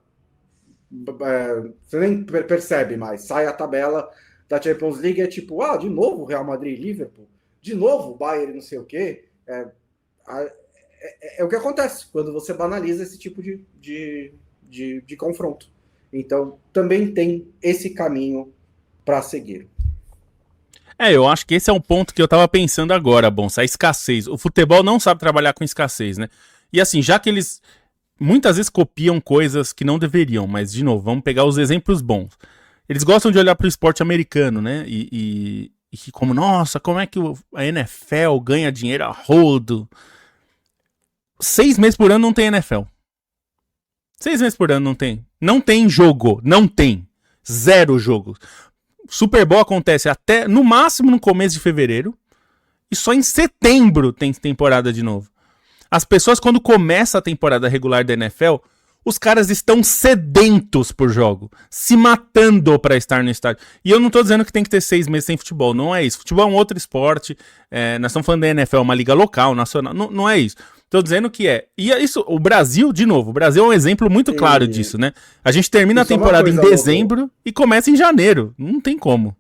você nem percebe mais. Sai a tabela da Champions League, é tipo, de novo Real Madrid e Liverpool, de novo Bayern não sei o quê. É o que acontece quando você banaliza esse tipo de confronto. Então, também tem esse caminho para seguir. Eu acho que esse é um ponto que eu tava pensando agora, Bonsa, a escassez. O futebol não sabe trabalhar com escassez, né? E assim, já que eles muitas vezes copiam coisas que não deveriam, mas, de novo, vamos pegar os exemplos bons. Eles gostam de olhar pro esporte americano, né? E como, nossa, como é que a NFL ganha dinheiro a rodo? 6 meses por ano não tem NFL. 6 meses por ano não tem. Não tem jogo. Não tem. 0 jogos. Super Bowl acontece até, no máximo, no começo de fevereiro. E só em setembro tem temporada de novo. As pessoas, quando começa a temporada regular da NFL, os caras estão sedentos por jogo. Se matando pra estar no estádio. E eu não tô dizendo que tem que ter 6 meses sem futebol. Não é isso. Futebol é um outro esporte. Nós estamos falando da NFL, uma liga local, nacional. Não é isso. Tô dizendo que E isso, o Brasil, de novo, o Brasil é um exemplo muito claro disso, né? A gente termina a temporada em dezembro e começa em janeiro. Não tem como.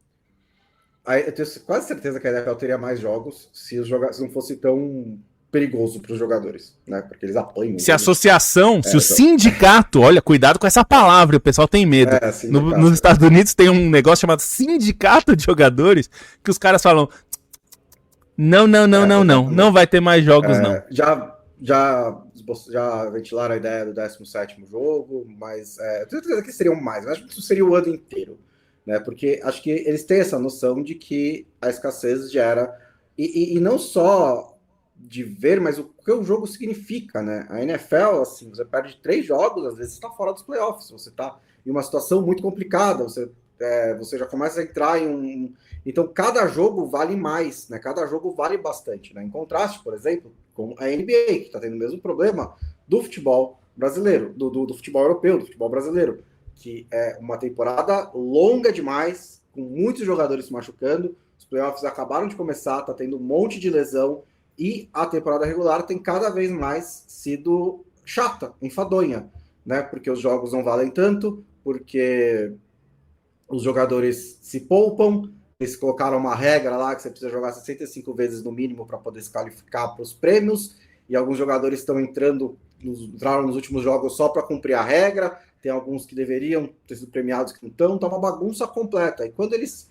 Eu tenho quase certeza que a NFL teria mais jogos se não fosse tão perigoso para os jogadores, né? Porque eles apanham. Se a associação, se o sindicato, olha, cuidado com essa palavra, o pessoal tem medo. Nos Estados Unidos tem um negócio chamado sindicato de jogadores, que os caras falam, não vai ter mais jogos, não. Já ventilaram a ideia do 17º jogo, mas eu tenho certeza que seriam mais, mas acho que isso seria o ano inteiro, né? Porque acho que eles têm essa noção de que a escassez gera, e não só de ver, mas o que o jogo significa, né? A NFL, assim, você perde 3 jogos, às vezes você está fora dos playoffs, você está em uma situação muito complicada, você já começa a entrar em Então, cada jogo vale mais, né? Cada jogo vale bastante, né? Em contraste, por exemplo, com a NBA, que está tendo o mesmo problema do futebol brasileiro, do futebol europeu, do futebol brasileiro, que é uma temporada longa demais, com muitos jogadores se machucando, os playoffs acabaram de começar, tá tendo um monte de lesão, e a temporada regular tem cada vez mais sido chata, enfadonha, né? Porque os jogos não valem tanto, porque os jogadores se poupam, eles colocaram uma regra lá que você precisa jogar 65 vezes no mínimo para poder se qualificar para os prêmios, e alguns jogadores entraram nos últimos jogos só para cumprir a regra, tem alguns que deveriam ter sido premiados que não estão, tá uma bagunça completa. E quando eles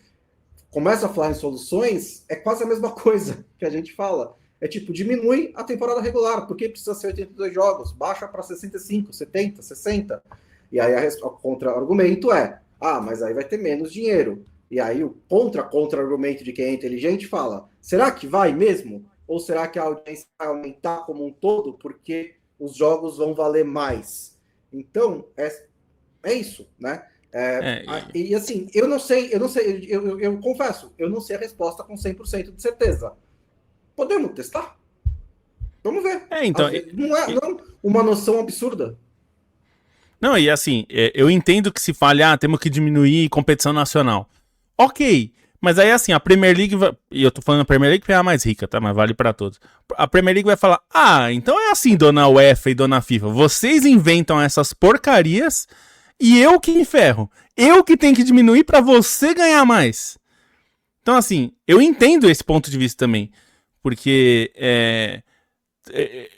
começam a falar em soluções, é quase a mesma coisa que a gente fala. É tipo, diminui a temporada regular, porque precisa ser 82 jogos, baixa para 65, 70, 60. E aí o contra-argumento mas aí vai ter menos dinheiro. E aí o contra-argumento de quem é inteligente fala, será que vai mesmo? Ou será que a audiência vai aumentar como um todo porque os jogos vão valer mais? Então, é isso, né? E assim, eu não sei, eu confesso, eu não sei a resposta com 100% de certeza. Podemos testar? Vamos ver. Então, não é uma noção absurda. Não, e assim, eu entendo que se fale, temos que diminuir competição nacional. Ok, mas aí assim, a Premier League, e eu tô falando a Premier League porque é a mais rica, tá? Mas vale pra todos. A Premier League vai falar, então é assim, dona UEFA e dona FIFA, vocês inventam essas porcarias e eu que me ferro. Eu que tenho que diminuir pra você ganhar mais. Então assim, eu entendo esse ponto de vista também, porque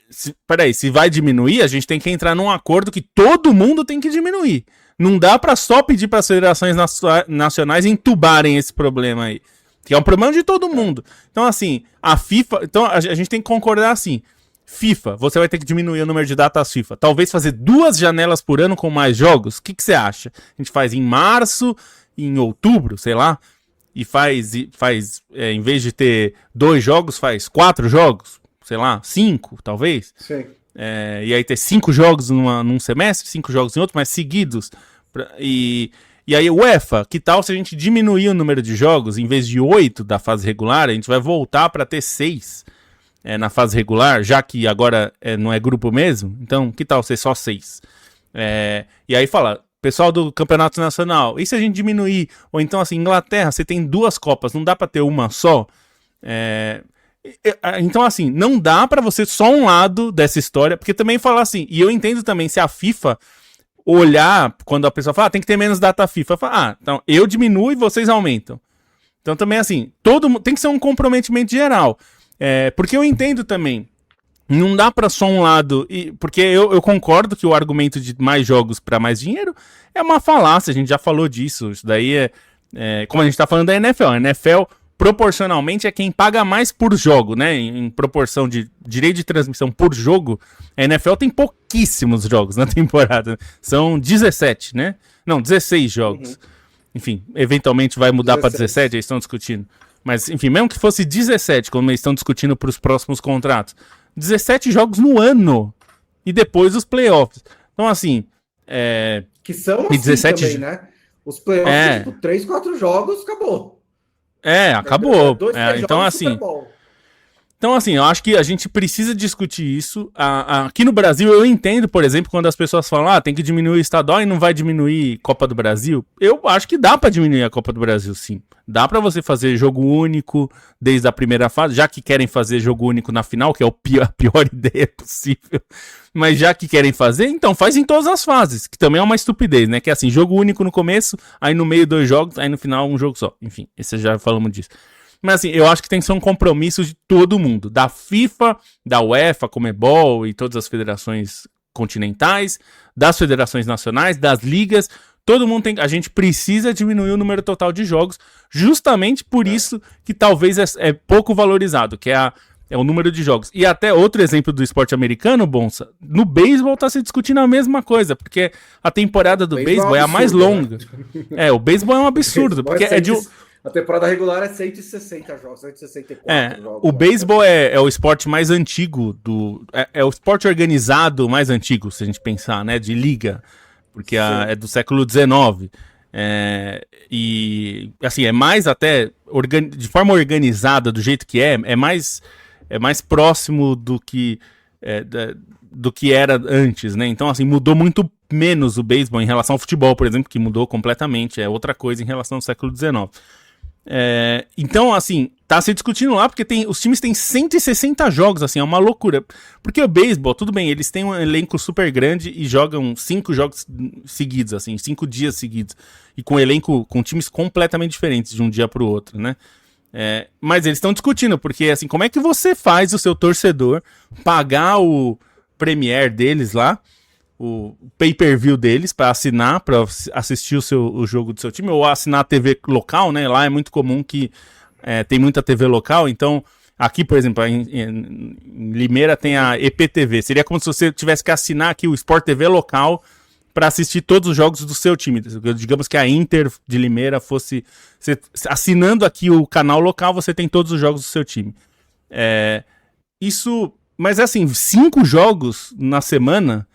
se vai diminuir, a gente tem que entrar num acordo que todo mundo tem que diminuir. Não dá pra só pedir para as federações nacionais entubarem esse problema aí, que é um problema de todo mundo. Então assim, a FIFA, então a gente tem que concordar assim, FIFA, você vai ter que diminuir o número de datas FIFA, talvez fazer 2 janelas por ano com mais jogos. O que você acha? A gente faz em março, em outubro, sei lá, e faz em vez de ter 2 jogos, faz 4 jogos, sei lá, 5, talvez. Sim. E aí ter 5 jogos num semestre, 5 jogos em outro, mas seguidos. E aí, UEFA, que tal se a gente diminuir o número de jogos, em vez de 8 da fase regular, a gente vai voltar para ter 6 na fase regular, já que agora não é grupo mesmo, então que tal ser só 6? E aí fala, pessoal do Campeonato Nacional, e se a gente diminuir? Ou então assim, Inglaterra, você tem 2 Copas, não dá para ter uma só? Então assim, não dá pra você só um lado dessa história, porque também falar assim, e eu entendo também se a FIFA olhar, quando a pessoa fala, tem que ter menos data FIFA, fala, então eu diminuo e vocês aumentam. Então também assim, tem que ser um comprometimento geral, porque eu entendo também, não dá pra só um lado, porque eu concordo que o argumento de mais jogos pra mais dinheiro é uma falácia, a gente já falou disso, isso daí como a gente tá falando da NFL, a NFL proporcionalmente é quem paga mais por jogo, né? Em proporção de direito de transmissão por jogo, a NFL tem pouquíssimos jogos na temporada. São 17, né? Não, 16 jogos. Uhum. Enfim, eventualmente vai mudar para 17, eles estão discutindo. Mas, enfim, mesmo que fosse 17, como eles estão discutindo para os próximos contratos, 17 jogos no ano. E depois os playoffs. Então, assim... que são assim 17 também, né? Os playoffs, tipo, 3, 4 jogos, acabou. Acabou. Então, assim, eu acho que a gente precisa discutir isso. Aqui no Brasil, eu entendo, por exemplo, quando as pessoas falam, tem que diminuir o estadual e não vai diminuir Copa do Brasil. Eu acho que dá pra diminuir a Copa do Brasil, sim. Dá pra você fazer jogo único desde a primeira fase, já que querem fazer jogo único na final, que é a pior ideia possível. Mas já que querem fazer, então faz em todas as fases, que também é uma estupidez, né? Que é assim, jogo único no começo, aí no meio 2 jogos, aí no final um jogo só. Enfim, esse já falamos disso. Mas assim, eu acho que tem que ser um compromisso de todo mundo, da FIFA, da UEFA, Conmebol e todas as federações continentais, das federações nacionais, das ligas. Todo mundo a gente precisa diminuir o número total de jogos, justamente por isso que talvez é pouco valorizado, que é o número de jogos. E até outro exemplo do esporte americano, Bonsa, no beisebol tá se discutindo a mesma coisa, porque a temporada do beisebol é a mais longa. Né? O beisebol é um absurdo, porque a temporada regular é 160 jogos, 164 jogos. O beisebol é o esporte mais antigo é o esporte organizado mais antigo, se a gente pensar, né, de liga, porque é do século XIX. E assim, é mais até de forma organizada, do jeito que é mais próximo do que era antes, né? Então, assim, mudou muito menos o beisebol em relação ao futebol, por exemplo, que mudou completamente, é outra coisa em relação ao século XIX. Então, assim, tá se discutindo lá, porque os times têm 160 jogos, assim, é uma loucura. Porque o beisebol, tudo bem, eles têm um elenco super grande e jogam 5 jogos seguidos, assim, 5 dias seguidos. E com times completamente diferentes de um dia pro outro, né? Mas eles estão discutindo, porque assim, como é que você faz o seu torcedor pagar o Premiere deles lá, o pay-per-view deles, para assinar, para assistir o jogo do seu time, ou assinar a TV local, né? Lá é muito comum que tem muita TV local, então aqui, por exemplo, em Limeira tem a EPTV, seria como se você tivesse que assinar aqui o Sport TV local para assistir todos os jogos do seu time. Digamos que a Inter de Limeira fosse... assinando aqui o canal local, você tem todos os jogos do seu time. Isso... Mas assim, 5 jogos na semana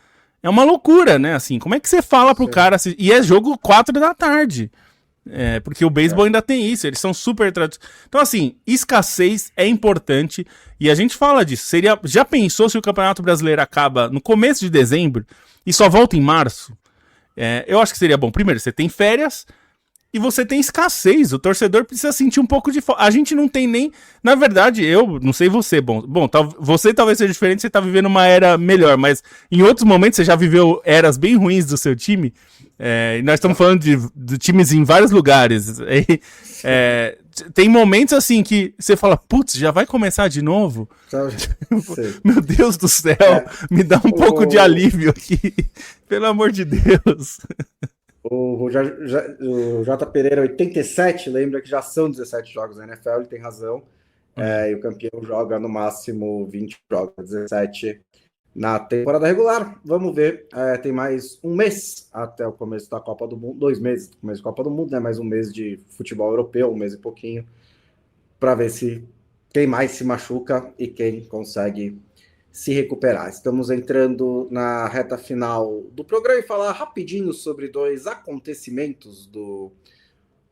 é uma loucura, né? Assim, como é que você fala pro cara... E é jogo 4 da tarde. Porque o beisebol ainda tem isso, eles são super tradicionais. Então, assim, escassez é importante e a gente fala disso. Já pensou se o Campeonato Brasileiro acaba no começo de dezembro e só volta em março? Eu acho que seria bom. Primeiro, você tem férias e você tem escassez. O torcedor precisa sentir um pouco de falta. A gente não tem nem... Na verdade, eu não sei você, você talvez seja diferente, você tá vivendo uma era melhor, mas em outros momentos você já viveu eras bem ruins do seu time. E nós estamos falando de times em vários lugares. Tem momentos assim que você fala, putz, já vai começar de novo? Meu Deus do céu, me dá um pouco de alívio aqui. Pelo amor de Deus. O J. Pereira 87 lembra que já são 17 jogos na NFL, ele tem razão. E o campeão joga no máximo 20 jogos, 17 na temporada regular. Vamos ver, tem mais um mês até o começo da Copa do Mundo, 2 meses do começo da Copa do Mundo, né? Mais um mês de futebol europeu, um mês e pouquinho, para ver se quem mais se machuca e quem consegue se recuperar. Estamos entrando na reta final do programa e falar rapidinho sobre 2 acontecimentos do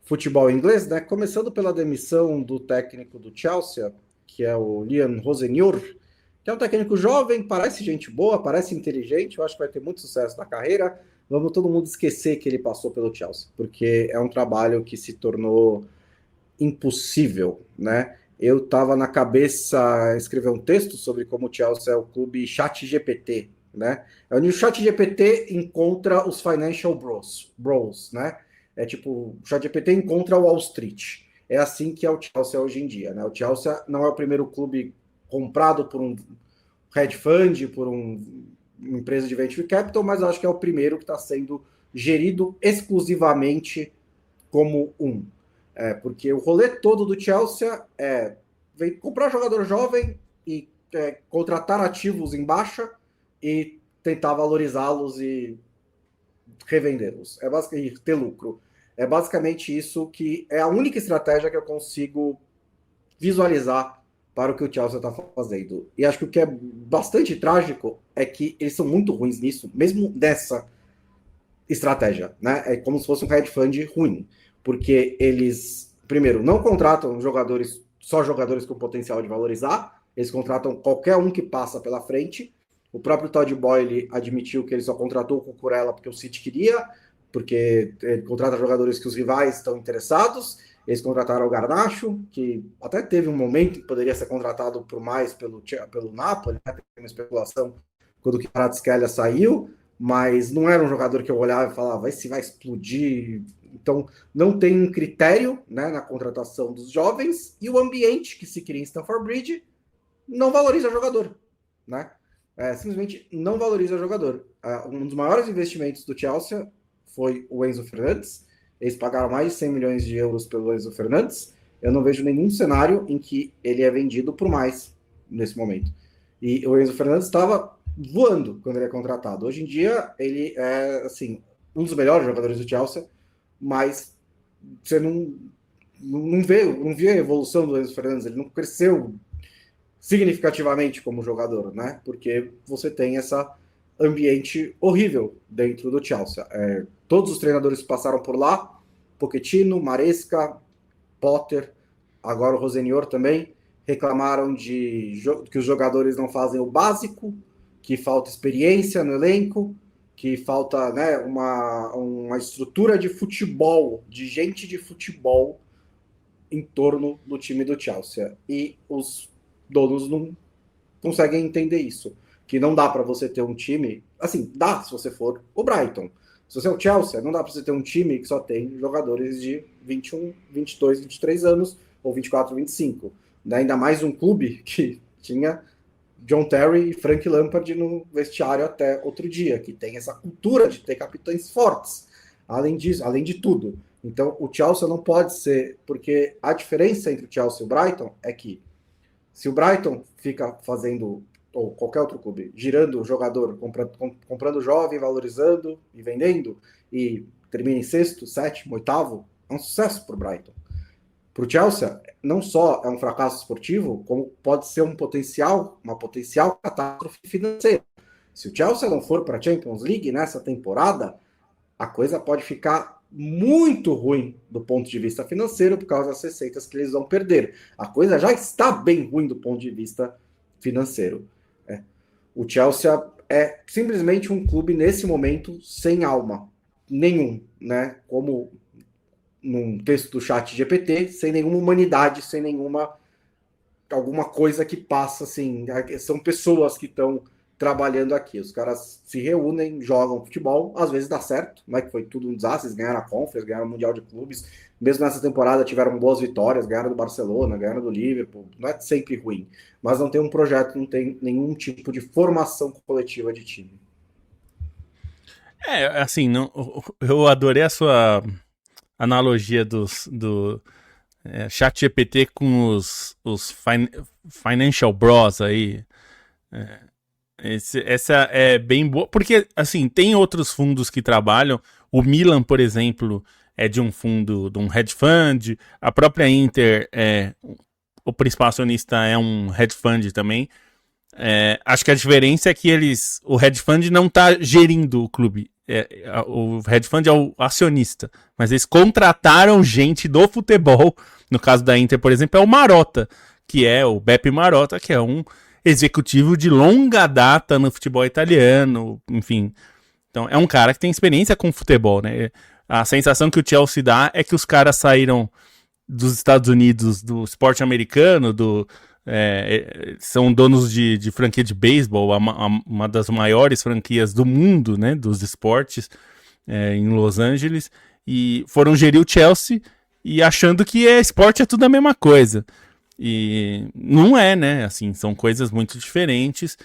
futebol inglês, né? Começando pela demissão do técnico do Chelsea, que é o Liam Rosenior, que é um técnico jovem, parece gente boa, parece inteligente, eu acho que vai ter muito sucesso na carreira. Vamos todo mundo esquecer que ele passou pelo Chelsea, porque é um trabalho que se tornou impossível, né? Eu estava na cabeça escrever um texto sobre como o Chelsea é o clube ChatGPT, né? É onde o ChatGPT encontra os financial bros, né? É tipo, o ChatGPT encontra o Wall Street. É assim que é o Chelsea hoje em dia, né? O Chelsea não é o primeiro clube comprado por um hedge fund, por uma empresa de venture capital, mas acho que é o primeiro que está sendo gerido exclusivamente como um. Porque o rolê todo do Chelsea vem comprar jogador jovem e contratar ativos em baixa e tentar valorizá-los e revendê-los. E ter lucro. É basicamente isso que é a única estratégia que eu consigo visualizar para o que o Chelsea está fazendo. E acho que o que é bastante trágico é que eles são muito ruins nisso, mesmo nessa estratégia, né? É como se fosse um hedge fund ruim, porque eles, primeiro, não contratam só jogadores com potencial de valorizar, eles contratam qualquer um que passa pela frente. O próprio Todd Boyle admitiu que ele só contratou o Cucurella porque o City queria, porque ele contrata jogadores que os rivais estão interessados. Eles contrataram o Garnacho, que até teve um momento que poderia ser contratado por mais pelo Napoli, né? Teve uma especulação quando o Kvaratskhelia saiu, mas não era um jogador que eu olhava e falava, esse vai explodir. Então, não tem um critério, né, na contratação dos jovens, e o ambiente que se cria em Stamford Bridge não valoriza o jogador, né? Simplesmente não valoriza o jogador. Um dos maiores investimentos do Chelsea foi o Enzo Fernandes. Eles pagaram mais de 100 milhões de euros pelo Enzo Fernandes. Eu não vejo nenhum cenário em que ele é vendido por mais nesse momento. E o Enzo Fernandes estava voando quando ele é contratado. Hoje em dia, ele é, assim, um dos melhores jogadores do Chelsea, mas você não vê a evolução do Enzo Fernandes. Ele não cresceu significativamente como jogador, né? Porque você tem essa ambiente horrível dentro do Chelsea. Todos os treinadores que passaram por lá, Pochettino, Maresca, Potter, agora o Rosenior também, reclamaram que os jogadores não fazem o básico, que falta experiência no elenco, que falta, né, uma estrutura de futebol, de gente de futebol em torno do time do Chelsea. E os donos não conseguem entender isso. Que não dá para você ter um time... Assim, dá se você for o Brighton. Se você é o Chelsea, não dá para você ter um time que só tem jogadores de 21, 22, 23 anos, ou 24, 25. Ainda mais um clube que tinha John Terry e Frank Lampard no vestiário até outro dia, que tem essa cultura de ter capitães fortes. Além disso, além de tudo. Então, o Chelsea não pode ser... Porque a diferença entre o Chelsea e o Brighton é que se o Brighton fica fazendo, ou qualquer outro clube, girando o jogador, comprando jovem, valorizando e vendendo, e termina em sexto, sétimo, oitavo, é um sucesso para o Brighton. Para o Chelsea, não só é um fracasso esportivo, como pode ser uma potencial catástrofe financeira. Se o Chelsea não for para a Champions League nessa temporada, a coisa pode ficar muito ruim do ponto de vista financeiro por causa das receitas que eles vão perder. A coisa já está bem ruim do ponto de vista financeiro. O Chelsea é simplesmente um clube, nesse momento, sem alma. nenhum, né? Como num texto do chat GPT, sem nenhuma humanidade, sem nenhuma alguma coisa que passa assim. São pessoas que estão trabalhando aqui. Os caras se reúnem, jogam futebol, às vezes dá certo, não é que foi tudo um desastre, eles ganharam a Conference, ganharam o Mundial de Clubes, mesmo nessa temporada tiveram boas vitórias, ganharam do Barcelona, ganharam do Liverpool, não é sempre ruim, mas não tem um projeto, não tem nenhum tipo de formação coletiva de time. Assim, não, eu adorei a sua analogia do chat GPT com os financial bros aí. Essa é bem boa, porque assim, tem outros fundos que trabalham. O Milan, por exemplo, é de um fundo, de um hedge fund. A própria Inter, o principal acionista é um hedge fund também. Acho que a diferença é que o hedge fund não está gerindo o clube. O hedge fund é o acionista, mas eles contrataram gente do futebol. No caso da Inter, por exemplo, é o Marotta, que é o Beppe Marotta, que é um executivo de longa data no futebol italiano, enfim. Então, é um cara que tem experiência com futebol, né? A sensação que o Chelsea dá é que os caras saíram dos Estados Unidos, do esporte americano, são donos de franquia de beisebol, uma das maiores franquias do mundo, né? Dos esportes, em Los Angeles, e foram gerir o Chelsea e achando que esporte é tudo a mesma coisa. E não é, né? Assim, são coisas muito diferentes.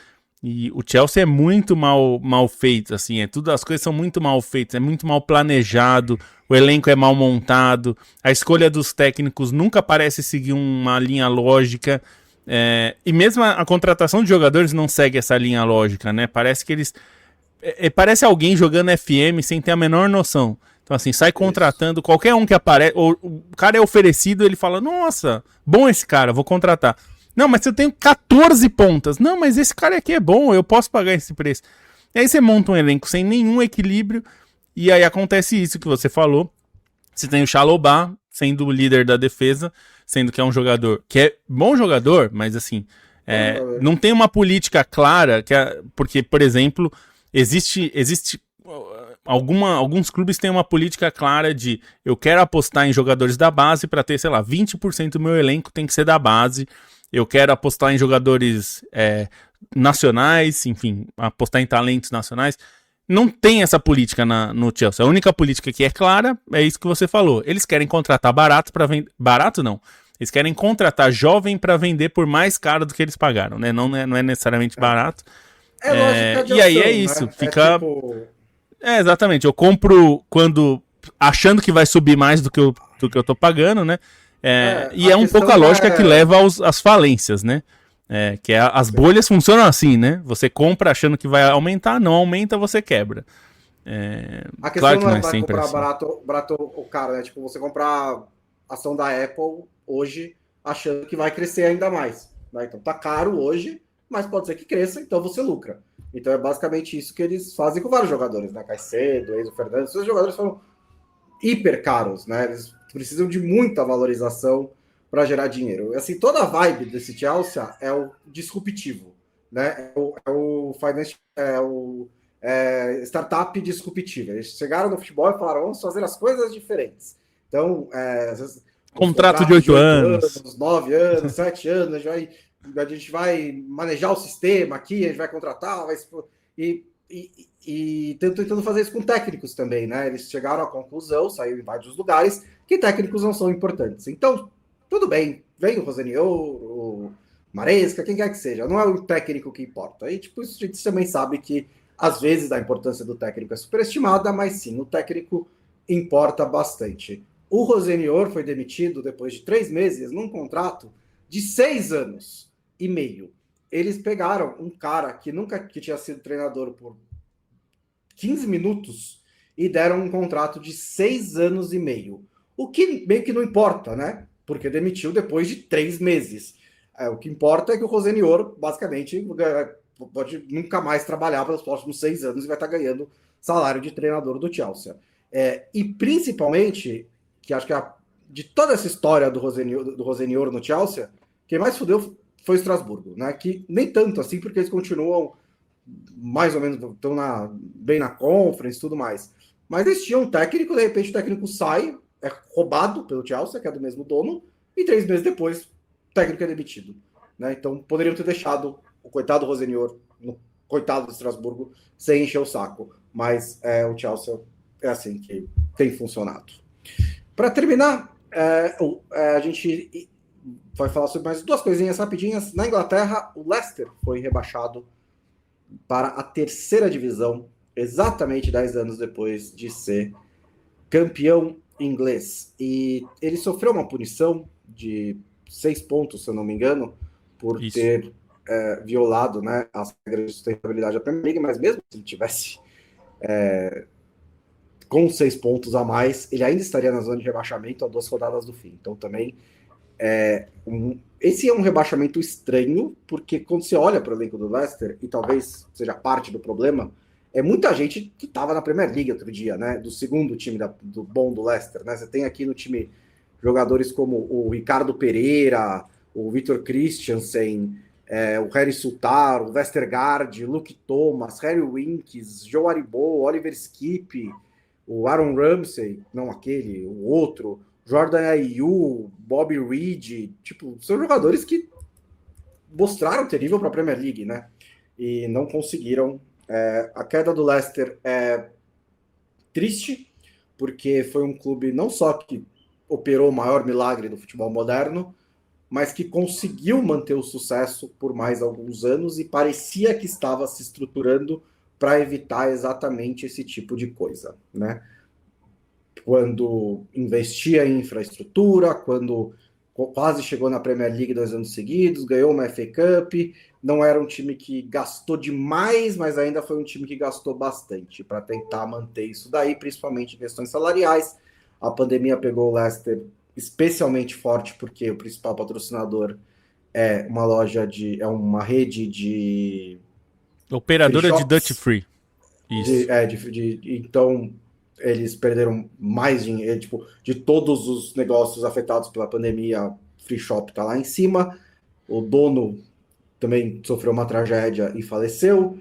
E o Chelsea é muito mal feito, assim, as coisas são muito mal feitas, é muito mal planejado, o elenco é mal montado, a escolha dos técnicos nunca parece seguir uma linha lógica, e mesmo a contratação de jogadores não segue essa linha lógica, né? Parece que eles... parece alguém jogando FM sem ter a menor noção. Então, assim, sai contratando qualquer um que aparece, o cara é oferecido, ele fala, nossa, bom esse cara, vou contratar. Não, mas eu tenho 14 pontas. Não, mas esse cara aqui é bom, eu posso pagar esse preço. E aí você monta um elenco sem nenhum equilíbrio, e aí acontece isso que você falou. Você tem o Chalobah sendo o líder da defesa, sendo que é um jogador que é bom jogador, mas assim, não tem uma política clara, porque, por exemplo, existe alguns clubes têm uma política clara de eu quero apostar em jogadores da base para ter, sei lá, 20% do meu elenco tem que ser da base. Eu quero apostar em jogadores nacionais, enfim, apostar em talentos nacionais. Não tem essa política no Chelsea. A única política que é clara é isso que você falou. Eles querem contratar barato para vender. Barato não. Eles querem contratar jovem para vender por mais caro do que eles pagaram, né? Não é necessariamente barato. Lógica de e aí ação, é isso. Né? Fica. Exatamente. Eu compro achando que vai subir mais do que eu tô pagando, né? E é um pouco a lógica que leva às falências, né? Que as bolhas funcionam assim, né? Você compra achando que vai aumentar, não aumenta, você quebra. A questão claro que não é sempre comprar assim. barato ou caro, né? Tipo, você comprar ação da Apple hoje achando que vai crescer ainda mais. Né? Então tá caro hoje, mas pode ser que cresça, então você lucra. Então é basicamente isso que eles fazem com vários jogadores, né? Caicedo, Enzo Fernandes, esses jogadores foram hiper caros, né? Eles precisam de muita valorização para gerar dinheiro. Assim, toda a vibe desse Chelsea é o disruptivo, né? É o financial, startup disruptiva. Eles chegaram no futebol e falaram, vamos fazer as coisas diferentes. Então, contrato de 8 anos, 9 anos, 7 anos, a gente vai manejar o sistema aqui, a gente vai contratar, e tentando fazer isso com técnicos também, né? Eles chegaram à conclusão, saiu em vários lugares, que técnicos não são importantes. Então, tudo bem, vem o Rosenior, o Maresca, quem quer que seja, não é o técnico que importa. E, tipo, isso a gente também sabe que, às vezes, a importância do técnico é superestimada, mas sim, o técnico importa bastante. O Rosenior foi demitido depois de 3 meses num contrato de 6 anos e meio. Eles pegaram um cara que tinha sido treinador por 15 minutos e deram um contrato de 6 anos e meio. O que meio que não importa, né? Porque demitiu depois de 3 meses. O que importa é que o Rosenior, basicamente, pode nunca mais trabalhar pelos próximos 6 anos e vai estar ganhando salário de treinador do Chelsea. E principalmente, que acho que de toda essa história do Rosenior no Chelsea, quem mais fudeu foi o Estrasburgo, né? Que nem tanto assim, porque eles continuam mais ou menos, estão bem na Conference e tudo mais. Mas eles tinham um técnico, de repente o técnico sai, é roubado pelo Chelsea, que é do mesmo dono, e 3 meses depois o técnico é demitido. Né? Então poderiam ter deixado o coitado Rosenior, no coitado do Estrasburgo, sem encher o saco. Mas o Chelsea é assim que tem funcionado. Para terminar, a gente vai falar sobre mais 2 coisinhas rapidinhas. Na Inglaterra, o Leicester foi rebaixado para a 3ª divisão, exatamente 10 anos depois de ser campeão inglês. E ele sofreu uma punição de 6 pontos, se eu não me engano, por ter violado, né, as regras de sustentabilidade da Premier League, mas mesmo se ele tivesse com 6 pontos a mais, ele ainda estaria na zona de rebaixamento a 2 rodadas do fim. Então também esse é um rebaixamento estranho, porque quando você olha para o elenco do Leicester, e talvez seja parte do problema, é muita gente que estava na Premier League outro dia, né? Do segundo time do bom do Leicester, né? Você tem aqui no time jogadores como o Ricardo Pereira, o Victor Christiansen, o Harry Sutar, o Vestergaard, Luke Thomas, Harry Winks, Joe Aribo, Oliver Skipp, o Aaron Ramsey, não aquele, o outro, Jordan Ayew, Bobby Reed, tipo, são jogadores que mostraram ter nível para a Premier League, né? E não conseguiram. A queda do Leicester é triste, porque foi um clube não só que operou o maior milagre do futebol moderno, mas que conseguiu manter o sucesso por mais alguns anos e parecia que estava se estruturando para evitar exatamente esse tipo de coisa, né? Quando investia em infraestrutura, quando quase chegou na Premier League 2 anos seguidos, ganhou uma FA Cup, não era um time que gastou demais, mas ainda foi um time que gastou bastante para tentar manter isso daí, principalmente em questões salariais. A pandemia pegou o Leicester especialmente forte, porque o principal patrocinador é uma rede de operadora de Duty Free. Isso. Então eles perderam mais dinheiro, tipo, de todos os negócios afetados pela pandemia, Free Shop tá lá em cima. O dono também sofreu uma tragédia e faleceu.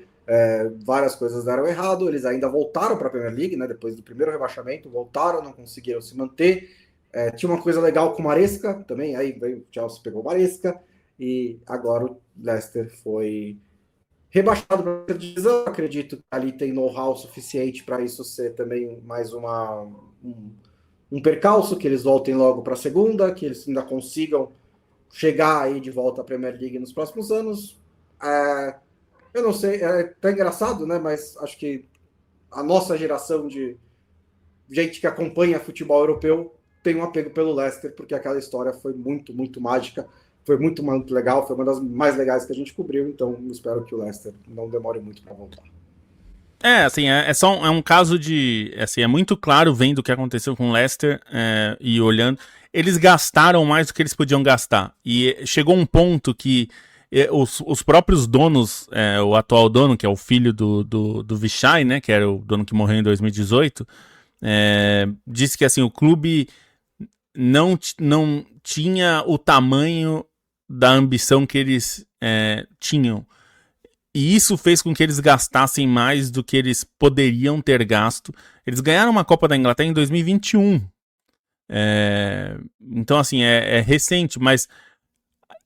Várias coisas deram errado. Eles ainda voltaram para a Premier League, né? Depois do primeiro rebaixamento, voltaram, não conseguiram se manter. Tinha uma coisa legal com o Maresca também. Aí veio o Chelsea, pegou o Maresca e agora o Leicester foi rebaixado para a divisão. Acredito que ali tem know-how suficiente para isso ser também mais um percalço, que eles voltem logo para a segunda, que eles ainda consigam chegar aí de volta à Premier League nos próximos anos. Eu não sei, tá engraçado, né? Mas acho que a nossa geração de gente que acompanha futebol europeu tem um apego pelo Leicester, porque aquela história foi muito, muito mágica. Foi muito, muito legal, foi uma das mais legais que a gente cobriu, então espero que o Leicester não demore muito para voltar. Assim, é um caso de, assim, é muito claro vendo o que aconteceu com o Leicester e olhando, eles gastaram mais do que eles podiam gastar, e chegou um ponto que os próprios donos, o atual dono, que é o filho do Vichai, né, que era o dono que morreu em 2018, disse que assim, o clube não tinha o tamanho da ambição que eles tinham. E isso fez com que eles gastassem mais do que eles poderiam ter gasto. Eles ganharam uma Copa da Inglaterra em 2021. Então, assim, é recente, mas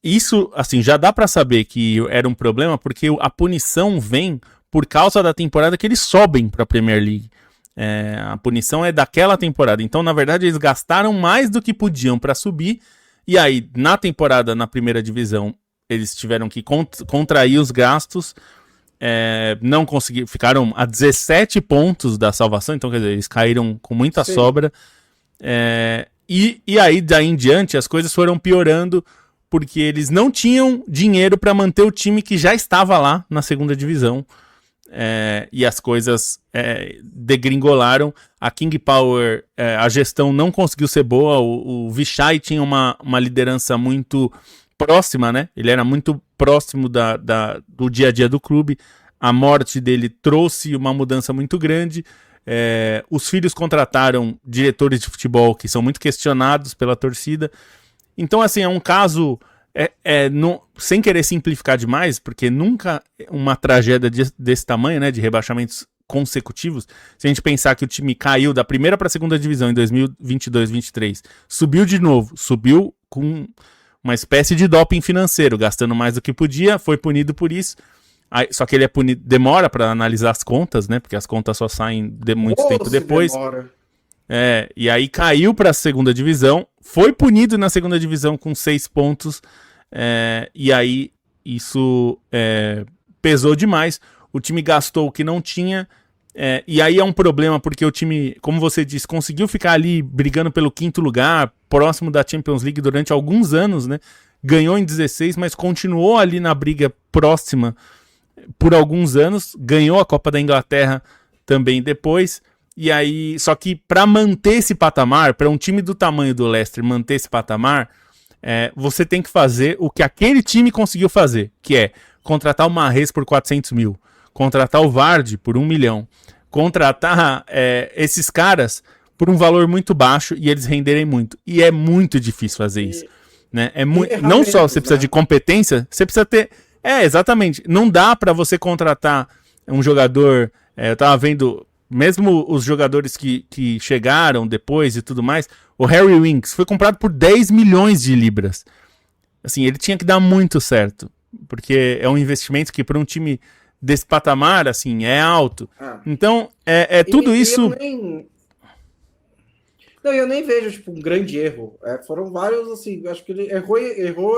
isso, assim, já dá pra saber que era um problema, porque a punição vem por causa da temporada que eles sobem pra Premier League. A punição é daquela temporada. Então, na verdade, eles gastaram mais do que podiam pra subir. E aí, na temporada, na primeira divisão, eles tiveram que contrair os gastos, não conseguiram, ficaram a 17 pontos da salvação, então, quer dizer, eles caíram com muita sobra. E aí, daí em diante, as coisas foram piorando, porque eles não tinham dinheiro para manter o time que já estava lá na segunda divisão. E as coisas degringolaram. A King Power, a gestão não conseguiu ser boa. O Vichai tinha uma liderança muito próxima, né? Ele era muito próximo do dia a dia do clube. A morte dele trouxe uma mudança muito grande. Os filhos contrataram diretores de futebol que são muito questionados pela torcida. Então, assim, é um caso... sem querer simplificar demais, porque nunca uma tragédia desse tamanho, né, de rebaixamentos consecutivos, se a gente pensar que o time caiu da primeira para a segunda divisão em 2022-23, subiu de novo, subiu com uma espécie de doping financeiro, gastando mais do que podia, foi punido por isso. Aí, só que ele é punido, demora para analisar as contas, né? Porque as contas só saem muito tempo depois. E aí caiu para a segunda divisão, foi punido na segunda divisão com 6 pontos, e aí isso pesou demais. O time gastou o que não tinha, e aí é um problema porque o time, como você disse, conseguiu ficar ali brigando pelo 5º lugar, próximo da Champions League durante alguns anos, né? Ganhou em 16, mas continuou ali na briga próxima por alguns anos, ganhou a Copa da Inglaterra também depois, e aí, só que para manter esse patamar, para um time do tamanho do Leicester manter esse patamar, você tem que fazer o que aquele time conseguiu fazer, que é contratar o Mahrez por 400 mil, contratar o Vardy por 1 milhão, contratar esses caras por um valor muito baixo e eles renderem muito, e é muito difícil fazer isso, né? Não só você precisa de competência, você precisa ter... exatamente. Não dá pra você contratar um jogador... eu tava vendo, mesmo os jogadores que chegaram depois e tudo mais, o Harry Winks foi comprado por 10 milhões de libras. Assim, ele tinha que dar muito certo, porque é um investimento que para um time desse patamar, assim, é alto. Então, tudo isso... Eu nem vejo, tipo, um grande erro. Foram vários, assim, acho que ele errou...